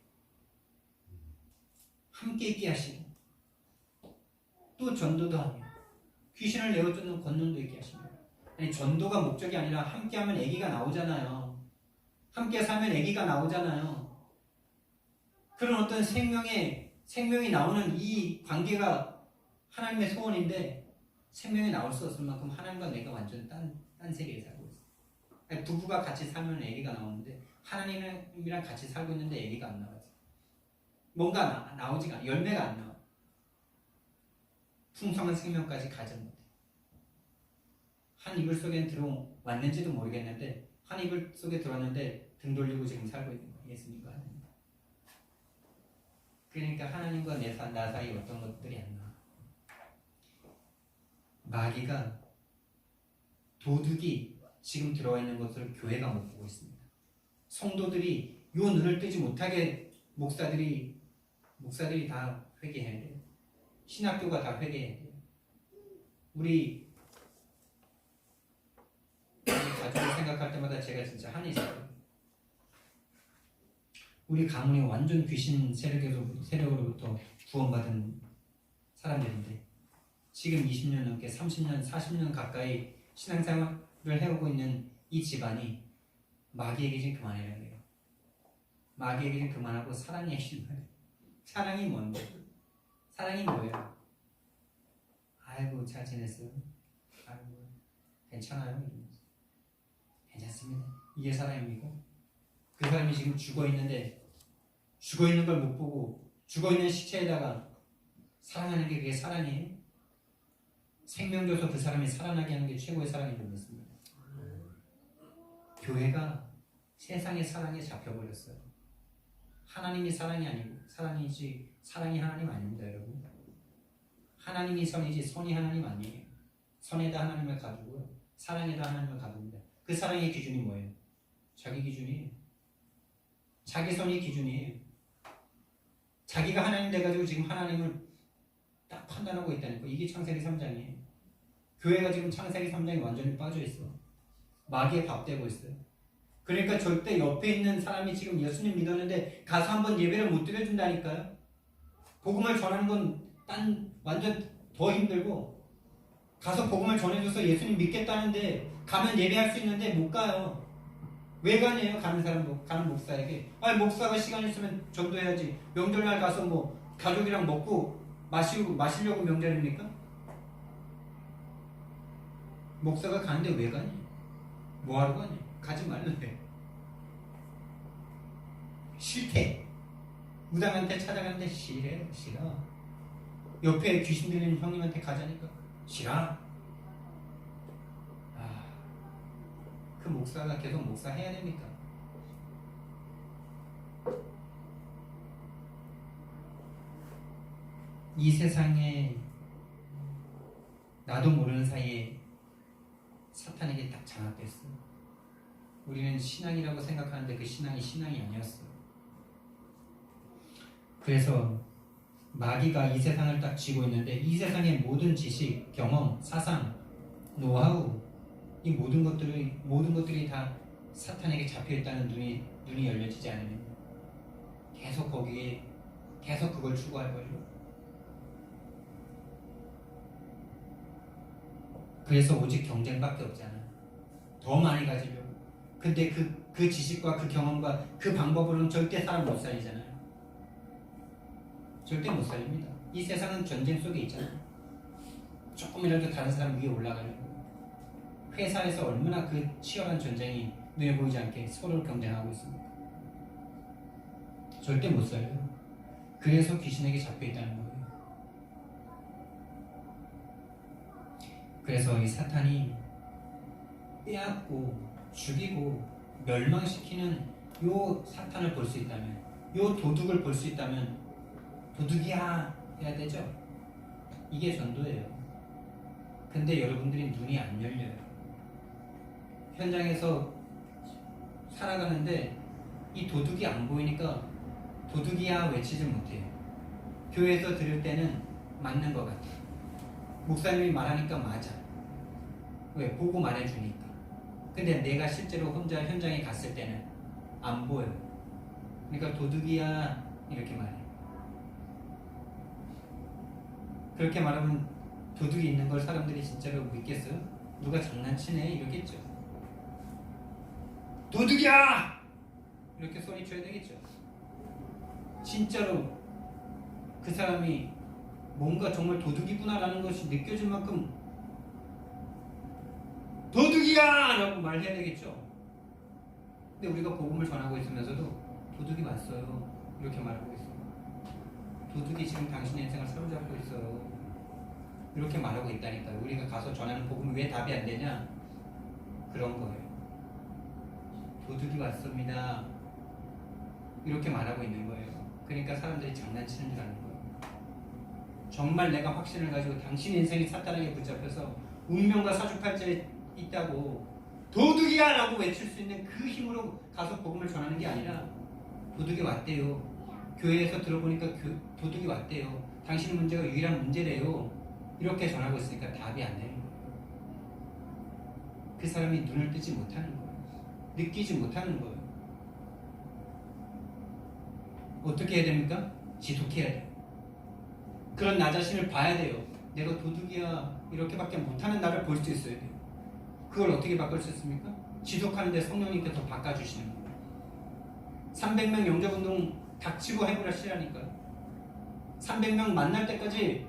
함께 있게 하시고 또 전도도 하며 귀신을 내어쫓는 권능도 있게 하십니다. 아니, 전도가 목적이 아니라 함께하면 아기가 나오잖아요. 함께 살면 아기가 나오잖아요. 그런 어떤 생명이 나오는 이 관계가 하나님의 소원인데 생명이 나올 수 없을 만큼 하나님과 내가 완전 딴 세계에 살고 있어요. 아니, 부부가 같이 살면 아기가 나오는데 하나님이랑 같이 살고 있는데 아기가 안 나와요. 뭔가 나오지가 않아요. 열매가 안 나와요. 풍성한 생명까지 가지 못해. 한 이불 속에 들어왔는지도 모르겠는데 한 이불 속에 들어왔는데 등 돌리고 지금 살고 있는 거예요. 예수님과 하나님. 그러니까 하나님과 나 사이 어떤 것들이 안 나와. 마귀가 도둑이 지금 들어와 있는 것을 교회가 못 보고 있습니다. 성도들이 요 눈을 뜨지 못하게 목사들이 다 회개해야 돼요. 신학교가 다 회개해야 돼요. 우리 가족을 생각할 때마다 제가 진짜 한이 있어요. 우리 가문이 완전 귀신 세력으로부터 구원받은 사람들인데 지금 20년 넘게 30년, 40년 가까이 신앙생활을 해오고 있는 이 집안이 마귀에게 좀 그만해야 돼요. 마귀에게 좀 그만하고 사랑의 힘을. 사랑이 뭔데? 사랑이 뭐예요? 아이고 잘 지냈어요? 아이고 괜찮아요? 괜찮습니다. 이게 사랑입니까? 그 사람이 지금 죽어있는데 죽어있는 걸 못 보고 죽어있는 시체에다가 사랑하는 게 그게 사랑이에요? 생명 줘서 그 사람이 살아나게 하는 게 최고의 사랑인 줄 믿습니다. 교회가 세상의 사랑에 잡혀버렸어요. 하나님이 사랑이 아니고 사랑이지 사랑이 하나님 아닙니다. 여러분. 하나님이 선이지 선이 하나님 아니에요. 선에다 하나님을 가두고요. 사랑에다 하나님을 가둡니다. 그 사랑의 기준이 뭐예요? 자기 기준이에요. 자기 선이 기준이에요. 자기가 하나님 돼가지고 지금 하나님을 딱 판단하고 있다니까. 이게 창세기 3장이에요. 교회가 지금 창세기 3장에 완전히 빠져있어. 마귀에 밥되고 있어요. 그러니까 절대 옆에 있는 사람이 지금 예수님 믿었는데 가서 한번 예배를 못 드려준다니까요. 복음을 전하는 건 완전 더 힘들고 가서 복음을 전해줘서 예수님 믿겠다는데 가면 예배할 수 있는데 못 가요. 왜 가냐요? 가는 목사에게. 아니 목사가 시간 있으면 전도해야지. 명절날 가서 뭐 가족이랑 먹고 마시려고 명절입니까? 목사가 가는데 왜 가니? 뭐하러 가니? 가지 말래. 싫대. 무당한테 찾아가는데 싫어. 옆에 귀신 들리는 형님한테 가자니까 싫어. 그 목사가 계속 목사 해야 됩니까? 이 세상에 나도 모르는 사이에 사탄에게 딱 장악됐어요. 우리는 신앙이라고 생각하는데 그 신앙이 신앙이 아니었어요. 그래서 마귀가 이 세상을 딱 쥐고 있는데 이 세상의 모든 지식, 경험, 사상, 노하우 이 모든 것들이 다 사탄에게 잡혀 있다는 눈이 열려지지 않으면 계속 거기에 계속 그걸 추구할 거죠. 그래서 오직 경쟁밖에 없잖아. 더 많이 가지려고. 근데 그 지식과 그 경험과 그 방법으로는 절대 사람 못 살리잖아요. 절대 못 살립니다. 이 세상은 전쟁 속에 있잖아요. 조금이라도 다른 사람 위에 올라가려고. 회사에서 얼마나 그 치열한 전쟁이 눈에 보이지 않게 서로 경쟁하고 있습니다. 절대 못 살려요. 그래서 귀신에게 잡혀 있다는 거예요. 그래서 이 사탄이 빼앗고 죽이고 멸망시키는 요 사탄을 볼 수 있다면, 요 도둑을 볼 수 있다면 도둑이야 해야 되죠. 이게 전도예요. 근데 여러분들이 눈이 안 열려요. 현장에서 살아가는데 이 도둑이 안 보이니까 도둑이야 외치지 못해요. 교회에서 들을 때는 맞는 것 같아요. 목사님이 말하니까 맞아. 왜? 보고 말해주니까. 근데 내가 실제로 혼자 현장에 갔을 때는 안 보여. 그러니까 도둑이야 이렇게 말해. 그렇게 말하면 도둑이 있는 걸 사람들이 진짜로 믿겠어요? 누가 장난치네 이러겠죠. 도둑이야! 이렇게 소리쳐야 되겠죠. 진짜로 그 사람이 뭔가 정말 도둑이구나라는 것이 느껴질 만큼 도둑이야! 라고 말해야 되겠죠. 근데 우리가 복음을 전하고 있으면서도 도둑이 왔어요 이렇게 말하고 있어요. 도둑이 지금 당신의 인생을 사로잡고 있어요 이렇게 말하고 있다니까요. 우리가 가서 전하는 복음이 왜 답이 안 되냐? 그런 거예요. 도둑이 왔습니다 이렇게 말하고 있는 거예요. 그러니까 사람들이 장난치는 줄 아는 거예요. 정말 내가 확신을 가지고 당신 인생이 사탄에게 붙잡혀서 운명과 사주팔자에 있다고 도둑이야! 라고 외칠 수 있는 그 힘으로 가서 복음을 전하는 게 아니라 도둑이 왔대요. 교회에서 들어보니까 도둑이 왔대요. 당신 문제가 유일한 문제래요. 이렇게 전하고 있으니까 답이 안 되는 거예요. 그 사람이 눈을 뜨지 못하는 거예요. 느끼지 못하는 거예요. 어떻게 해야 됩니까? 지독해야 돼요. 그런 나 자신을 봐야 돼요. 내가 도둑이야 이렇게밖에 못하는 나를 볼 수 있어야 돼요. 그걸 어떻게 바꿀 수 있습니까? 지속하는데 성령님께서 바꿔주시는 거예요. 300명 영접운동 닥치고 해보시라니까요. 300명 만날 때까지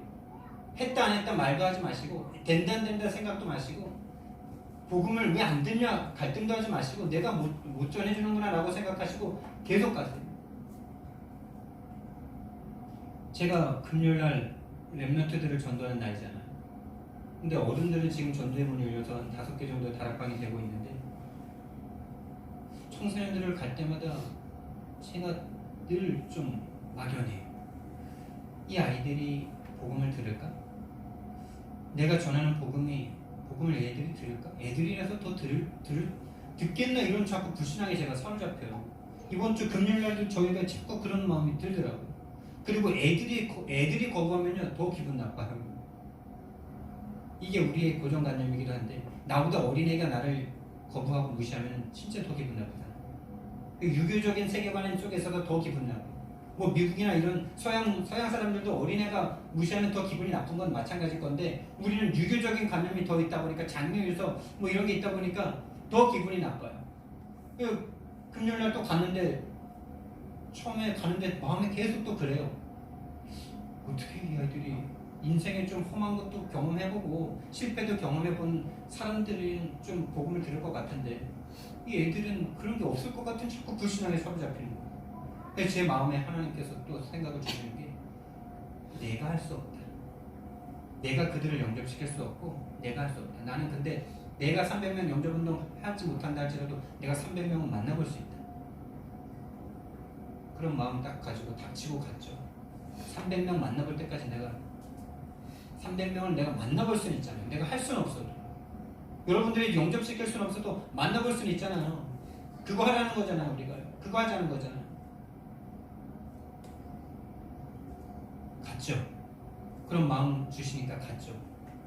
했다 안 했다 말도 하지 마시고 된다 안 된다 생각도 마시고 복음을 왜 안 듣냐 갈등도 하지 마시고 내가 못 전해주는구나 라고 생각하시고 계속 가세요. 제가 금요일날 렘넌트들을 전도하는 날이잖아요. 근데 어른들은 지금 전도의 문이 열려서 한 5개 정도 다락방이 되고 있는데 청소년들을 갈 때마다 제가 늘 좀 막연해요. 이 아이들이 복음을 들을까? 내가 전하는 복음을 애들이 들을까? 애들이라서 더 듣겠나 이런 자꾸 불신앙에 제가 사로잡혀요. 이번 주 금요일날도 저희가 자꾸 그런 마음이 들더라고요. 그리고 애들이 거부하면요 더 기분 나빠요. 이게 우리의 고정관념이기도 한데 나보다 어린애가 나를 거부하고 무시하면 진짜 더 기분 나쁘잖아요. 유교적인 세계관 쪽에서도 더 기분 나고 뭐 미국이나 이런 서양 사람들도 어린애가 무시하면 더 기분이 나쁜 건 마찬가지일 건데 우리는 유교적인 관념이 더 있다 보니까 장려유서 뭐 이런 게 있다 보니까 더 기분이 나빠요. 금요일날 또 갔는데 처음에 가는데 마음에 계속 또 그래요. 어떻게 이 아이들이 인생에 좀 험한 것도 경험해보고 실패도 경험해본 사람들은 좀 복음을 들을 것 같은데 이 애들은 그런 게 없을 것 같은 자꾸 불신앙에 사로잡히는 거예요. 근데 제 마음에 하나님께서 또 생각을 주시는 게 내가 할 수 없다. 내가 그들을 영접시킬 수 없고 내가 할 수 없다. 나는 근데 내가 300명 영접운동 하지 못한다 할지라도 내가 300명은 만나볼 수 있다. 그런 마음 딱 가지고 닥치고 갔죠. 300명 만나볼 때까지 300명을 내가 만나볼 수는 있잖아요. 내가 할 수는 없어도 여러분들이 영접시킬 수는 없어도 만나볼 수는 있잖아요. 그거 하라는 거잖아요. 우리가 그거 하자는 거잖아요. 갔죠. 그런 마음 주시니까 갔죠.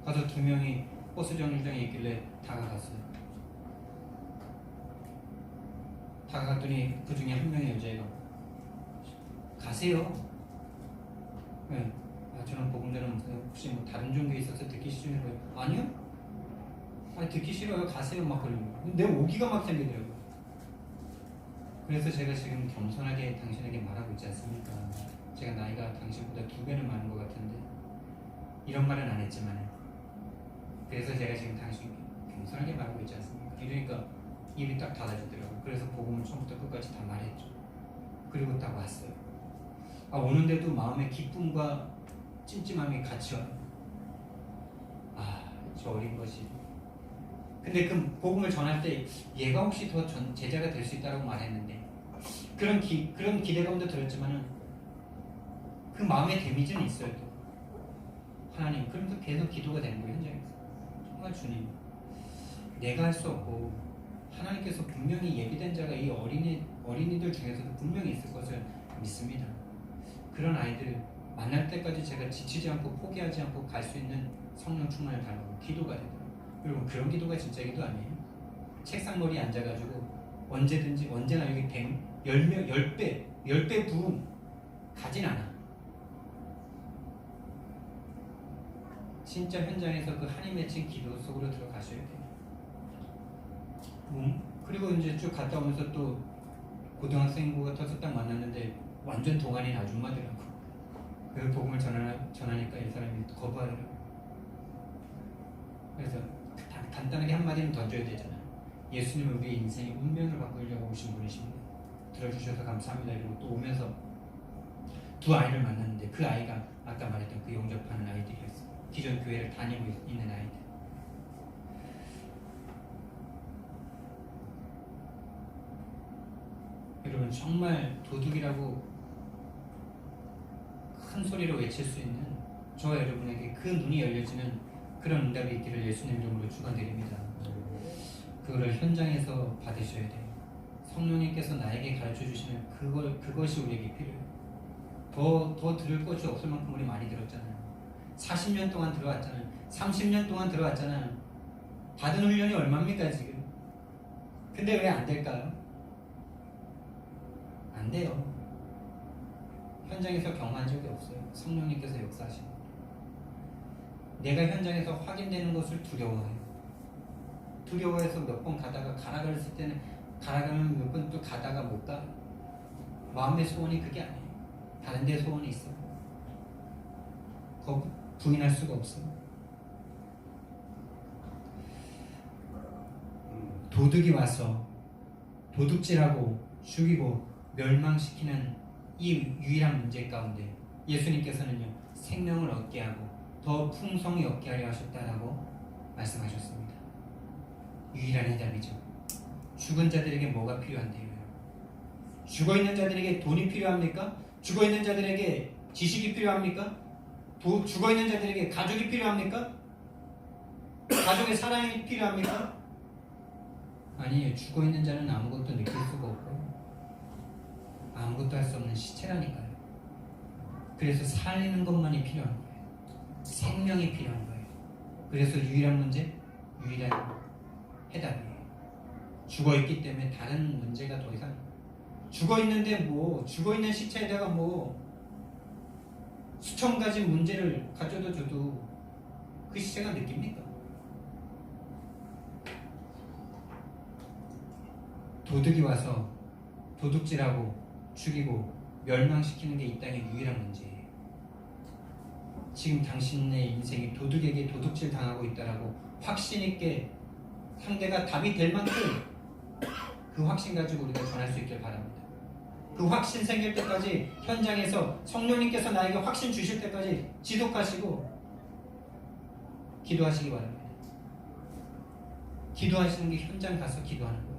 가서 2명이 버스 정류장에 있길래 다가갔어요. 다가갔더니 그 중에 한 명의 여자애가 가세요. 네. 저는 복음 전하면서 혹시 뭐 다른 종교에 있어서 듣기 싫은 거예요? 아니요. 아니 듣기 싫어요. 가세요. 막 그러는 거예요. 내 오기가 막 생기더라고요. 그래서 제가 지금 겸손하게 당신에게 말하고 있지 않습니까? 제가 나이가 당신보다 2배는 많은 것 같은데 이런 말은 안 했지만 그래서 제가 지금 당신에게 겸손하게 말하고 있지 않습니까? 이러니까 입이 딱 닫아지더라고요. 그래서 복음을 처음부터 끝까지 다 말했죠. 그리고 딱 왔어요. 오는데도 마음의 기쁨과 찜찜함이 같이 와요. 저 어린 것이. 근데 그 복음을 전할 때 얘가 혹시 더 제자가 될 수 있다고 말했는데 그런 기대감도 들었지만은 그 마음의 데미지는 있어요. 또. 하나님 그러면서 계속 기도가 되는 거예요. 현장에서. 정말 주님 내가 할 수 없고 하나님께서 분명히 예비된 자가 이 어린이들 중에서도 분명히 있을 것을 믿습니다. 그런 아이들 만날 때까지 제가 지치지 않고 포기하지 않고 갈 수 있는 성령 충만을 달라고 기도가 되더라고요. 여러분 그런 기도가 진짜 기도 아니에요? 책상머리에 앉아가지고 언제든지 언제나 여기 10배 부음 가진 않아. 진짜 현장에서 그 한이 맺힌 기도 속으로 들어가셔야 돼요. 그리고 이제 쭉 갔다 오면서 또 고등학생부 같아서 딱 만났는데 완전 동안인 아줌마더라고. 그래서 복음을 전하니까 이 사람이 거부하더라고. 그래서 간단하게 한마디는 던져야 되잖아. 예수님은 우리 인생의 운명을 바꾸려고 오신 분이십니다. 들어주셔서 감사합니다. 이러고 또 오면서 두 아이를 만났는데 그 아이가 아까 말했던 그 영접하는 아이들이었어요. 기존 교회를 다니고 있는 아이들. 여러분 정말 도둑이라고 큰 소리로 외칠 수 있는 저와 여러분에게 그 눈이 열려지는 그런 응답이 있기를 예수님 이름으로 축원드립니다. 그거를 현장에서 받으셔야 돼요. 성령님께서 나에게 가르쳐 주시는 그것이 우리에게 필요해요. 더 들을 것이 없을 만큼 우리 많이 들었잖아요. 40년 동안 들어왔잖아요. 30년 동안 들어왔잖아요. 받은 훈련이 얼마입니까 지금? 근데 왜 안 될까요? 안 돼요. 현장에서 경험한 적이 없어요. 성령님께서 역사하시는. 내가 현장에서 확인되는 것을 두려워해요. 두려워해서 몇 번 가다가 가라 그랬을 때는 가라가면 몇 번 또 가다가 못 가. 마음의 소원이 그게 아니에요. 다른 데 소원이 있어. 그거 부인할 수가 없어요. 도둑이 와서 도둑질하고 죽이고 멸망시키는 이 유일한 문제 가운데 예수님께서는요 생명을 얻게 하고 더 풍성히 얻게 하려 하셨다라고 말씀하셨습니다. 유일한 해답이죠. 죽은 자들에게 뭐가 필요한데요? 죽어있는 자들에게 돈이 필요합니까? 죽어있는 자들에게 지식이 필요합니까? 죽어있는 자들에게 가족이 필요합니까? 가족의 사랑이 필요합니까? 아니에요. 죽어있는 자는 아무것도 느낄 수가 없고 아무것도 할 수 없는 시체라니까요. 그래서 살리는 것만이 필요한 거예요. 생명이 필요한 거예요. 그래서 유일한 문제, 유일한 해답이에요. 죽어있기 때문에 다른 문제가 더 이상 죽어있는데 뭐 죽어있는 시체에다가 뭐 수천 가지 문제를 가져다 줘도 그 시체가 느낍니까? 도둑이 와서 도둑질하고 죽이고 멸망시키는 게 이 땅의 유일한 문제예요. 지금 당신의 인생이 도둑에게 도둑질 당하고 있다라고 확신 있게 상대가 답이 될 만큼 그 확신 가지고 우리가 전할 수 있길 바랍니다. 그 확신 생길 때까지 현장에서 성령님께서 나에게 확신 주실 때까지 지속하시고 기도하시기 바랍니다. 기도하시는 게 현장 가서 기도하는 거예요.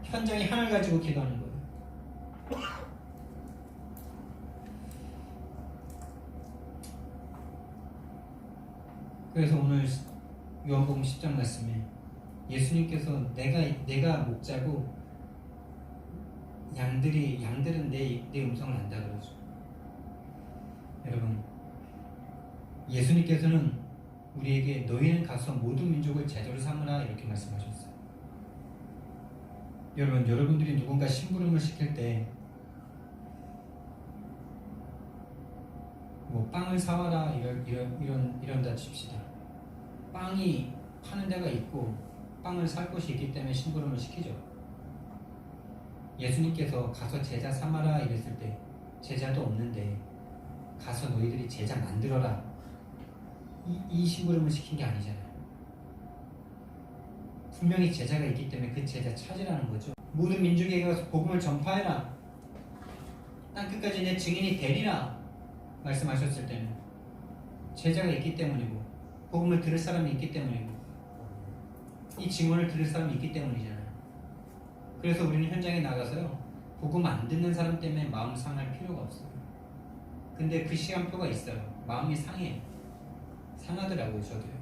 현장이 하늘 가지고 기도하는 거예요. 그래서 오늘 요한복음 10장 말씀에 예수님께서 내가 목자고 양들은 내 음성을 안다 그러죠. 여러분 예수님께서는 우리에게 너희는 가서 모든 민족을 제자로 삼으라 이렇게 말씀하셨어요. 여러분들이 누군가 심부름을 시킬 때 뭐 빵을 사와라 이런다 칩시다. 빵이 파는 데가 있고 빵을 살 곳이 있기 때문에 심부름을 시키죠. 예수님께서 가서 제자 삼아라 이랬을 때 제자도 없는데 가서 너희들이 제자 만들어라 이 심부름을 시킨 게 아니잖아요. 분명히 제자가 있기 때문에 그 제자 찾으라는 거죠. 모든 민족에게 가서 복음을 전파해라. 땅끝까지 내 증인이 되리라 말씀하셨을 때는 제자가 있기 때문이고 복음을 들을 사람이 있기 때문이고 이 증언을 들을 사람이 있기 때문이잖아요. 그래서 우리는 현장에 나가서요 복음 안 듣는 사람 때문에 마음 상할 필요가 없어요. 근데 그 시간표가 있어요. 마음이 상하더라고요. 저도요.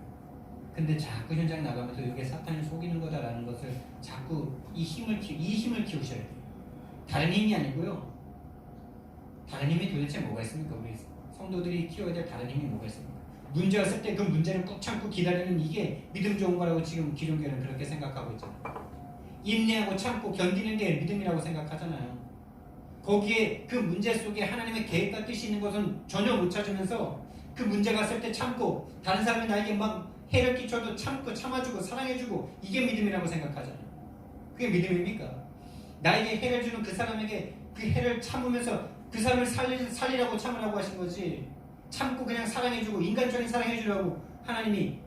근데 자꾸 현장 나가면서 이게 사탄이 속이는 거다라는 것을 자꾸 이 힘을 키우셔야 돼요. 다른 힘이 아니고요. 다른 힘이 도대체 뭐가 있습니까? 우리 성도들이 키워야 될 다른 힘이 뭐가 있습니까? 문제 왔을 때 그 문제를 꾹 참고 기다리는 이게 믿음 좋은 거라고 지금 기존교회는 그렇게 생각하고 있잖아요. 인내하고 참고 견디는 게 믿음이라고 생각하잖아요. 거기에 그 문제 속에 하나님의 계획과 뜻이 있는 것은 전혀 못 찾으면서 그 문제가 왔을 때 참고 다른 사람이 나에게 막 해를 끼쳐도 참고 참아주고 사랑해주고 이게 믿음이라고 생각하잖아요. 그게 믿음입니까? 나에게 해를 주는 그 사람에게 그 해를 참으면서 그 사람을 살리라고 참으라고 하신 거지 참고 그냥 사랑해주고 인간적인 사랑해주라고 하나님이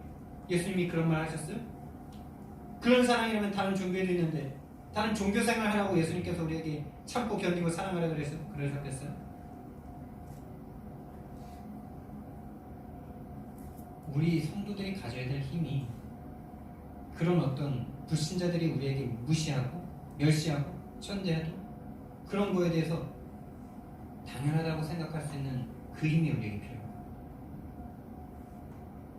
예수님이 그런 말 하셨어요? 그런 사랑이라면 다른 종교에도 있는데 다른 종교 생활 하라고 예수님께서 우리에게 참고 견디고 사랑하라 그러셨겠어요? 우리 성도들이 가져야 될 힘이 그런 어떤 불신자들이 우리에게 무시하고 멸시하고 천대해도 그런 거에 대해서 당연하다고 생각할 수 있는 그 힘이 우리에게 필요해요.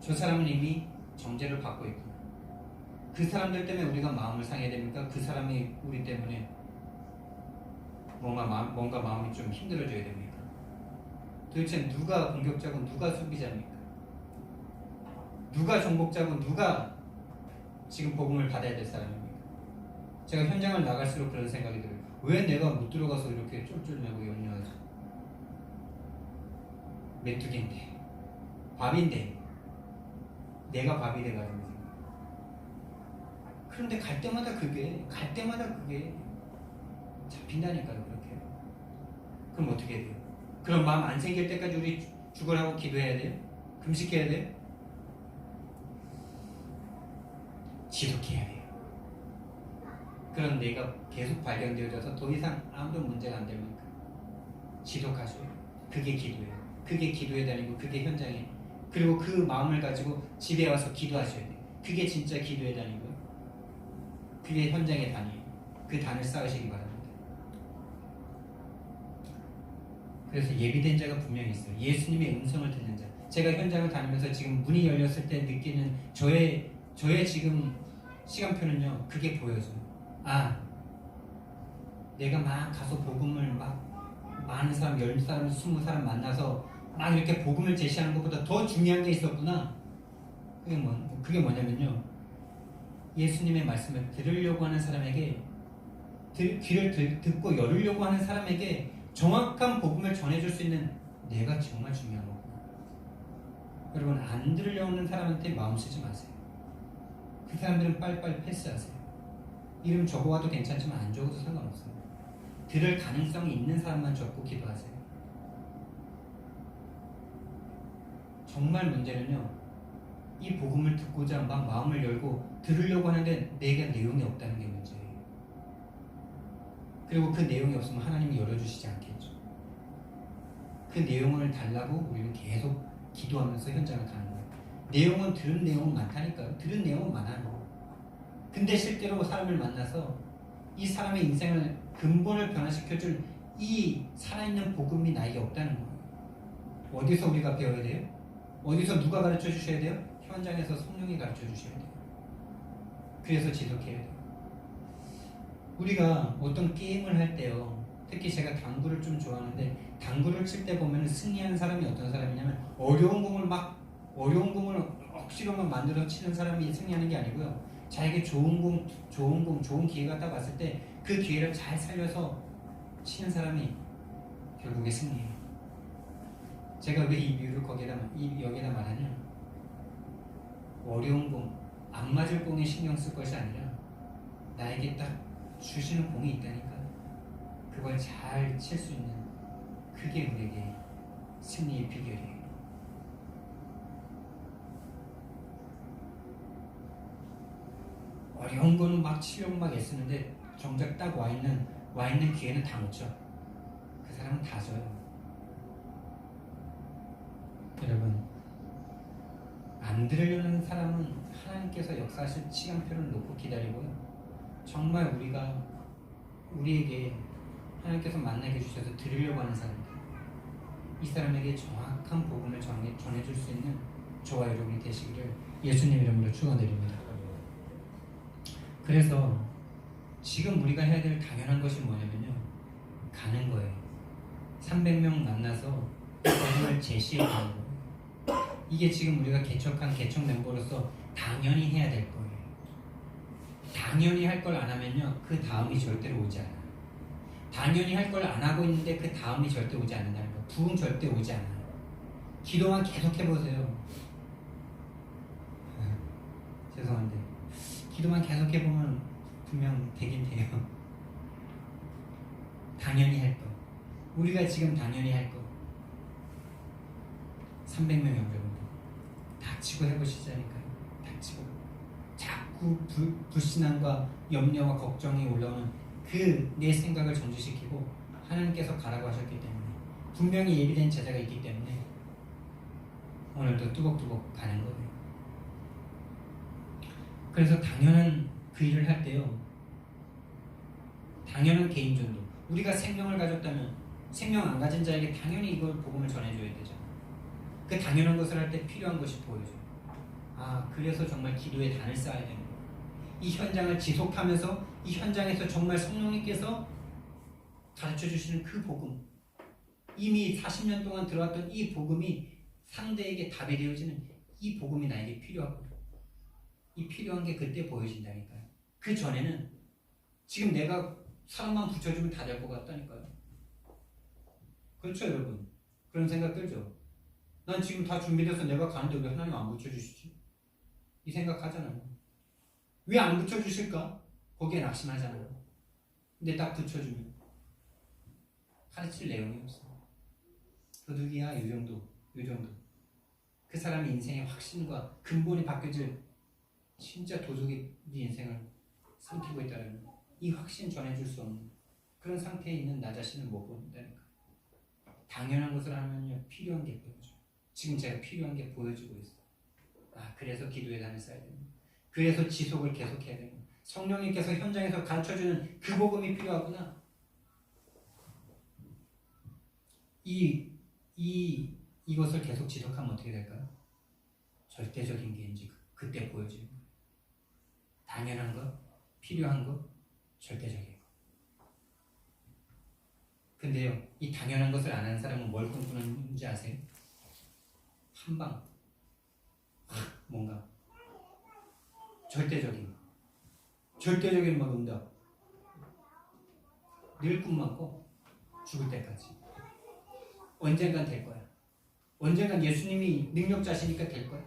저 사람은 이미 정죄를 받고 있고 그 사람들 때문에 우리가 마음을 상해야 됩니까? 그 사람이 우리 때문에 뭔가 마음이 좀 힘들어져야 됩니까? 도대체 누가 공격자고 누가 수비자입니까? 누가 정복자고 누가 지금 복음을 받아야 될 사람입니까? 제가 현장을 나갈수록 그런 생각이 들어요. 왜 내가 못 들어가서 이렇게 쫄쫄매고 염려하지? 메뚜기인데 밥인데 내가 밥이 돼가지고 그런데 갈 때마다 그게 잡힌다니까요. 그렇게 그럼 어떻게 해야 돼요? 그럼 마음 안 생길 때까지 우리 죽으라고 기도해야 돼요? 금식해야 돼요? 지독해야 돼요. 그런 내가 계속 발견되어져서 더 이상 아무도 문제가 안 될 만큼 지독하셔요. 그게 기도예요. 그게 기도의 단이고 그게 현장에 그리고 그 마음을 가지고 집에 와서 기도하셔야 돼요. 그게 진짜 기도의 단이고요. 그게 현장의 단이에요. 그 단을 쌓으시기 바랍니다. 그래서 예비된 자가 분명히 있어요. 예수님의 음성을 듣는 자. 제가 현장을 다니면서 지금 문이 열렸을 때 느끼는 저의 지금 시간표는요. 그게 보여져요. 내가 막 가서 복음을 막 많은 사람, 10사람, 20사람 만나서 막 이렇게 복음을 제시하는 것보다 더 중요한 게 있었구나. 그게 뭐냐면요. 예수님의 말씀을 들으려고 하는 사람에게 귀를 듣고 열으려고 하는 사람에게 정확한 복음을 전해줄 수 있는 내가 정말 중요한 거구나. 여러분 안 들으려고 하는 사람한테 마음 쓰지 마세요. 그 사람들은 빨리빨리 패스하세요. 이름 적어와도 괜찮지만 안 적어도 상관없어요. 들을 가능성이 있는 사람만 적고 기도하세요. 정말 문제는요. 이 복음을 듣고자 막 마음을 열고 들으려고 하는데 내게 내용이 없다는 게 문제예요. 그리고 그 내용이 없으면 하나님이 열어주시지 않겠죠. 그 내용을 달라고 우리는 계속 기도하면서 현장을 가는 거예요. 내용은 들은 내용은 많다니까요. 들은 내용은 많아요. 근데 실제로 사람을 만나서 이 사람의 인생을 근본을 변화시켜줄 이 살아있는 복음이 나에게 없다는 거예요. 어디서 우리가 배워야 돼요? 어디서 누가 가르쳐 주셔야 돼요? 현장에서 성령이 가르쳐 주셔야 돼요. 그래서 지독해야 돼요. 우리가 어떤 게임을 할 때요. 특히 제가 당구를 좀 좋아하는데 당구를 칠 때 보면 승리하는 사람이 어떤 사람이냐면 어려운 공을 막 어려운 공을 억지로만 만들어 치는 사람이 승리하는 게 아니고요. 자에게 좋은 기회가 딱 왔을 때 그 기회를 잘 살려서 치는 사람이 결국에 승리해요. 제가 왜 이 비유를 여기에다 말하냐? 어려운 공, 안 맞을 공에 신경 쓸 것이 아니라 나에게 딱 주시는 공이 있다니까 그걸 잘 칠 수 있는 그게 우리에게 승리의 비결이에요. 어려운 거는 막 치려고 막 애쓰는데 정작 딱 와 있는 기회는 다 못 쳐. 그 사람은 다 져요. 여러분, 안 들으려는 사람은 하나님께서 역사하실 시간표를 놓고 기다리고요. 정말 우리에게 하나님께서 만나게 주셔서 들으려고 하는 사람들, 이 사람에게 정확한 복음을 전해줄 수 있는 저와 여러분이 되시기를 예수님 이름으로 축원드립니다. 그래서 지금 우리가 해야 될 당연한 것이 뭐냐면요, 가는 거예요. 300명 만나서 복음을 제시해 가는 거예요. 이게 지금 우리가 개척한 개척 멤버로서 당연히 해야 될 거예요. 당연히 할 걸 안 하면요, 그 다음이 절대로 오지 않아요. 당연히 할 걸 안 하고 있는데 그 다음이 절대 오지 않는다는 거. 부흥 절대 오지 않아요. 기도만 계속 해보세요. 죄송한데 기도만 계속 해보면 분명 되긴 돼요. 당연히 할 거. 우리가 지금 당연히 할 거. 300명 여러분들 닥치고 해보시자니까요. 닥치고 자꾸 불신앙과 염려와 걱정이 올라오는 그 내 생각을 정지시키고 하나님께서 가라고 하셨기 때문에 분명히 예비된 제자가 있기 때문에 오늘도 뚜벅뚜벅 가는 거예요. 그래서 당연한 그 일을 할 때요, 당연한 개인전도, 우리가 생명을 가졌다면 생명 안 가진 자에게 당연히 이걸 복음을 전해줘야 되잖아. 그 당연한 것을 할 때 필요한 것이 보여줘요. 그래서 정말 기도의 단을 쌓아야 되는 거예요. 이 현장을 지속하면서 이 현장에서 정말 성령님께서 가르쳐주시는 그 복음, 이미 40년 동안 들어왔던 이 복음이 상대에게 답이 되어지는 이 복음이 나에게 필요하고, 이 필요한 게 그때 보여진다니까요. 그 전에는 지금 내가 사람만 붙여주면 다 될 것 같다니까요. 그렇죠 여러분? 그런 생각 들죠? 난 지금 다 준비돼서 내가 가는데 왜 하나님 안 붙여주시지? 이 생각 하잖아요. 왜 안 붙여주실까? 거기에 낙심하잖아요. 근데 딱 붙여주면 가르칠 내용이 없어. 도둑이야 이 정도. 그 사람의 인생의 확신과 근본이 바뀌어질 진짜 도둑이 네 인생을 삼키고 있다는 이 확신 전해줄 수 없는 그런 상태에 있는 나 자신을 못 본다니까. 당연한 것을 하면요, 필요한 게 보여줘. 지금 제가 필요한 게 보여지고 있어. 그래서 기도의 단을 쌓아야 됩니다. 그래서 지속을 계속해야 됩니다. 성령님께서 현장에서 가르쳐주는 그 복음이 필요하구나. 이것을 계속 지속하면 어떻게 될까요? 절대적인 게 이제 그때 보여지는 거예요. 당연한 것, 필요한 것, 절대적인 것. 근데요, 이 당연한 것을 안 하는 사람은 뭘 꿈꾸는지 아세요? 한방, 뭔가 절대적인 막 응답, 늘 꿈만 꿔. 죽을 때까지. 언젠간 될 거야. 언젠간 예수님이 능력자시니까 될 거야.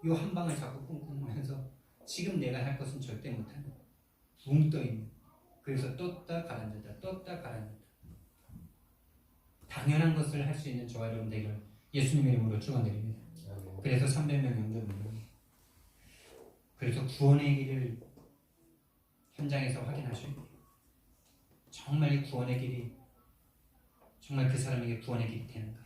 이 한 방을 자꾸 꿈꾸면서 지금 내가 할 것은 절대 못하는, 붕 떠있는, 그래서 떴다 가라앉았다. 당연한 것을 할 수 있는 저와 여러분 되기를 예수님의 이름으로 축원드립니다. 그래서 300명 영접입니다. 그래서 구원의 길을 현장에서 확인하셔야 돼요. 정말 이 구원의 길이 정말 그 사람에게 구원의 길이 되는가?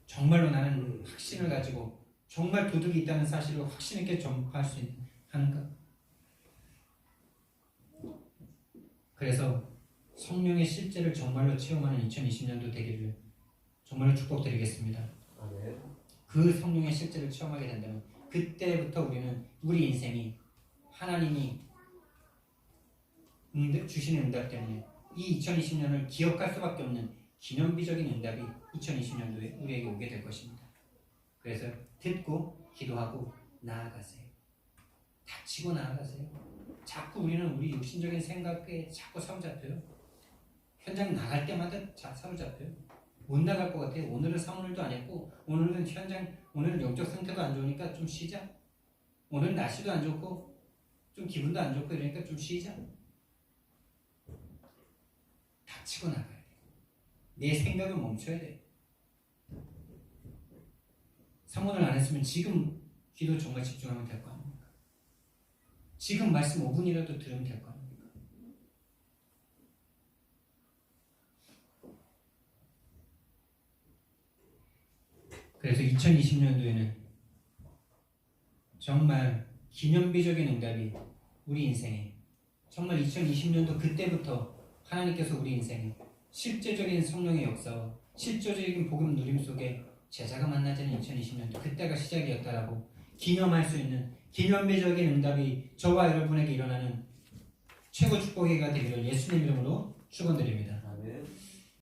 정말로 나는 확신을 가지고 정말 도둑이 있다는 사실을 확신 있게 전파할 수 하는가? 그래서 성령의 실제를 정말로 체험하는 2020년도 되기를 정말로 축복드리겠습니다. 그 성령의 실제를 체험하게 된다면 그때부터 우리 인생이 하나님이 주시는 응답 때문에 이 2020년을 기억할 수밖에 없는 기념비적인 응답이 2020년도에 우리에게 오게 될 것입니다. 그래서 듣고 기도하고 나아가세요. 다치고 나아가세요. 자꾸 우리는 우리 육신적인 생각에 자꾸 사로잡혀요. 현장 나갈 때마다 사로잡혀요. 못 나갈 것 같아요. 오늘은 사모일도 안 했고 오늘은 영적 상태도 안 좋으니까 좀 쉬자. 오늘 날씨도 안 좋고 좀 기분도 안 좋고 이러니까 좀 쉬자. 다치고 나가야 돼. 내 생각을 멈춰야 돼. 사모를 안 했으면 지금 기도 정말 집중하면 될 거 아닙니까? 지금 말씀 5분이라도 들으면 될 거 아닙니까? 그래서 2020년도에는 정말 기념비적인 응답이 우리 인생에 정말 2020년도 그때부터 하나님께서 우리 인생에 실제적인 성령의 역사와 실제적인 복음 누림 속에 제자가 만나지는 2020년도 그때가 시작이었다라고 기념할 수 있는 기념비적인 응답이 저와 여러분에게 일어나는 최고 축복회가 되기를 예수님 이름으로 축원드립니다. 아멘.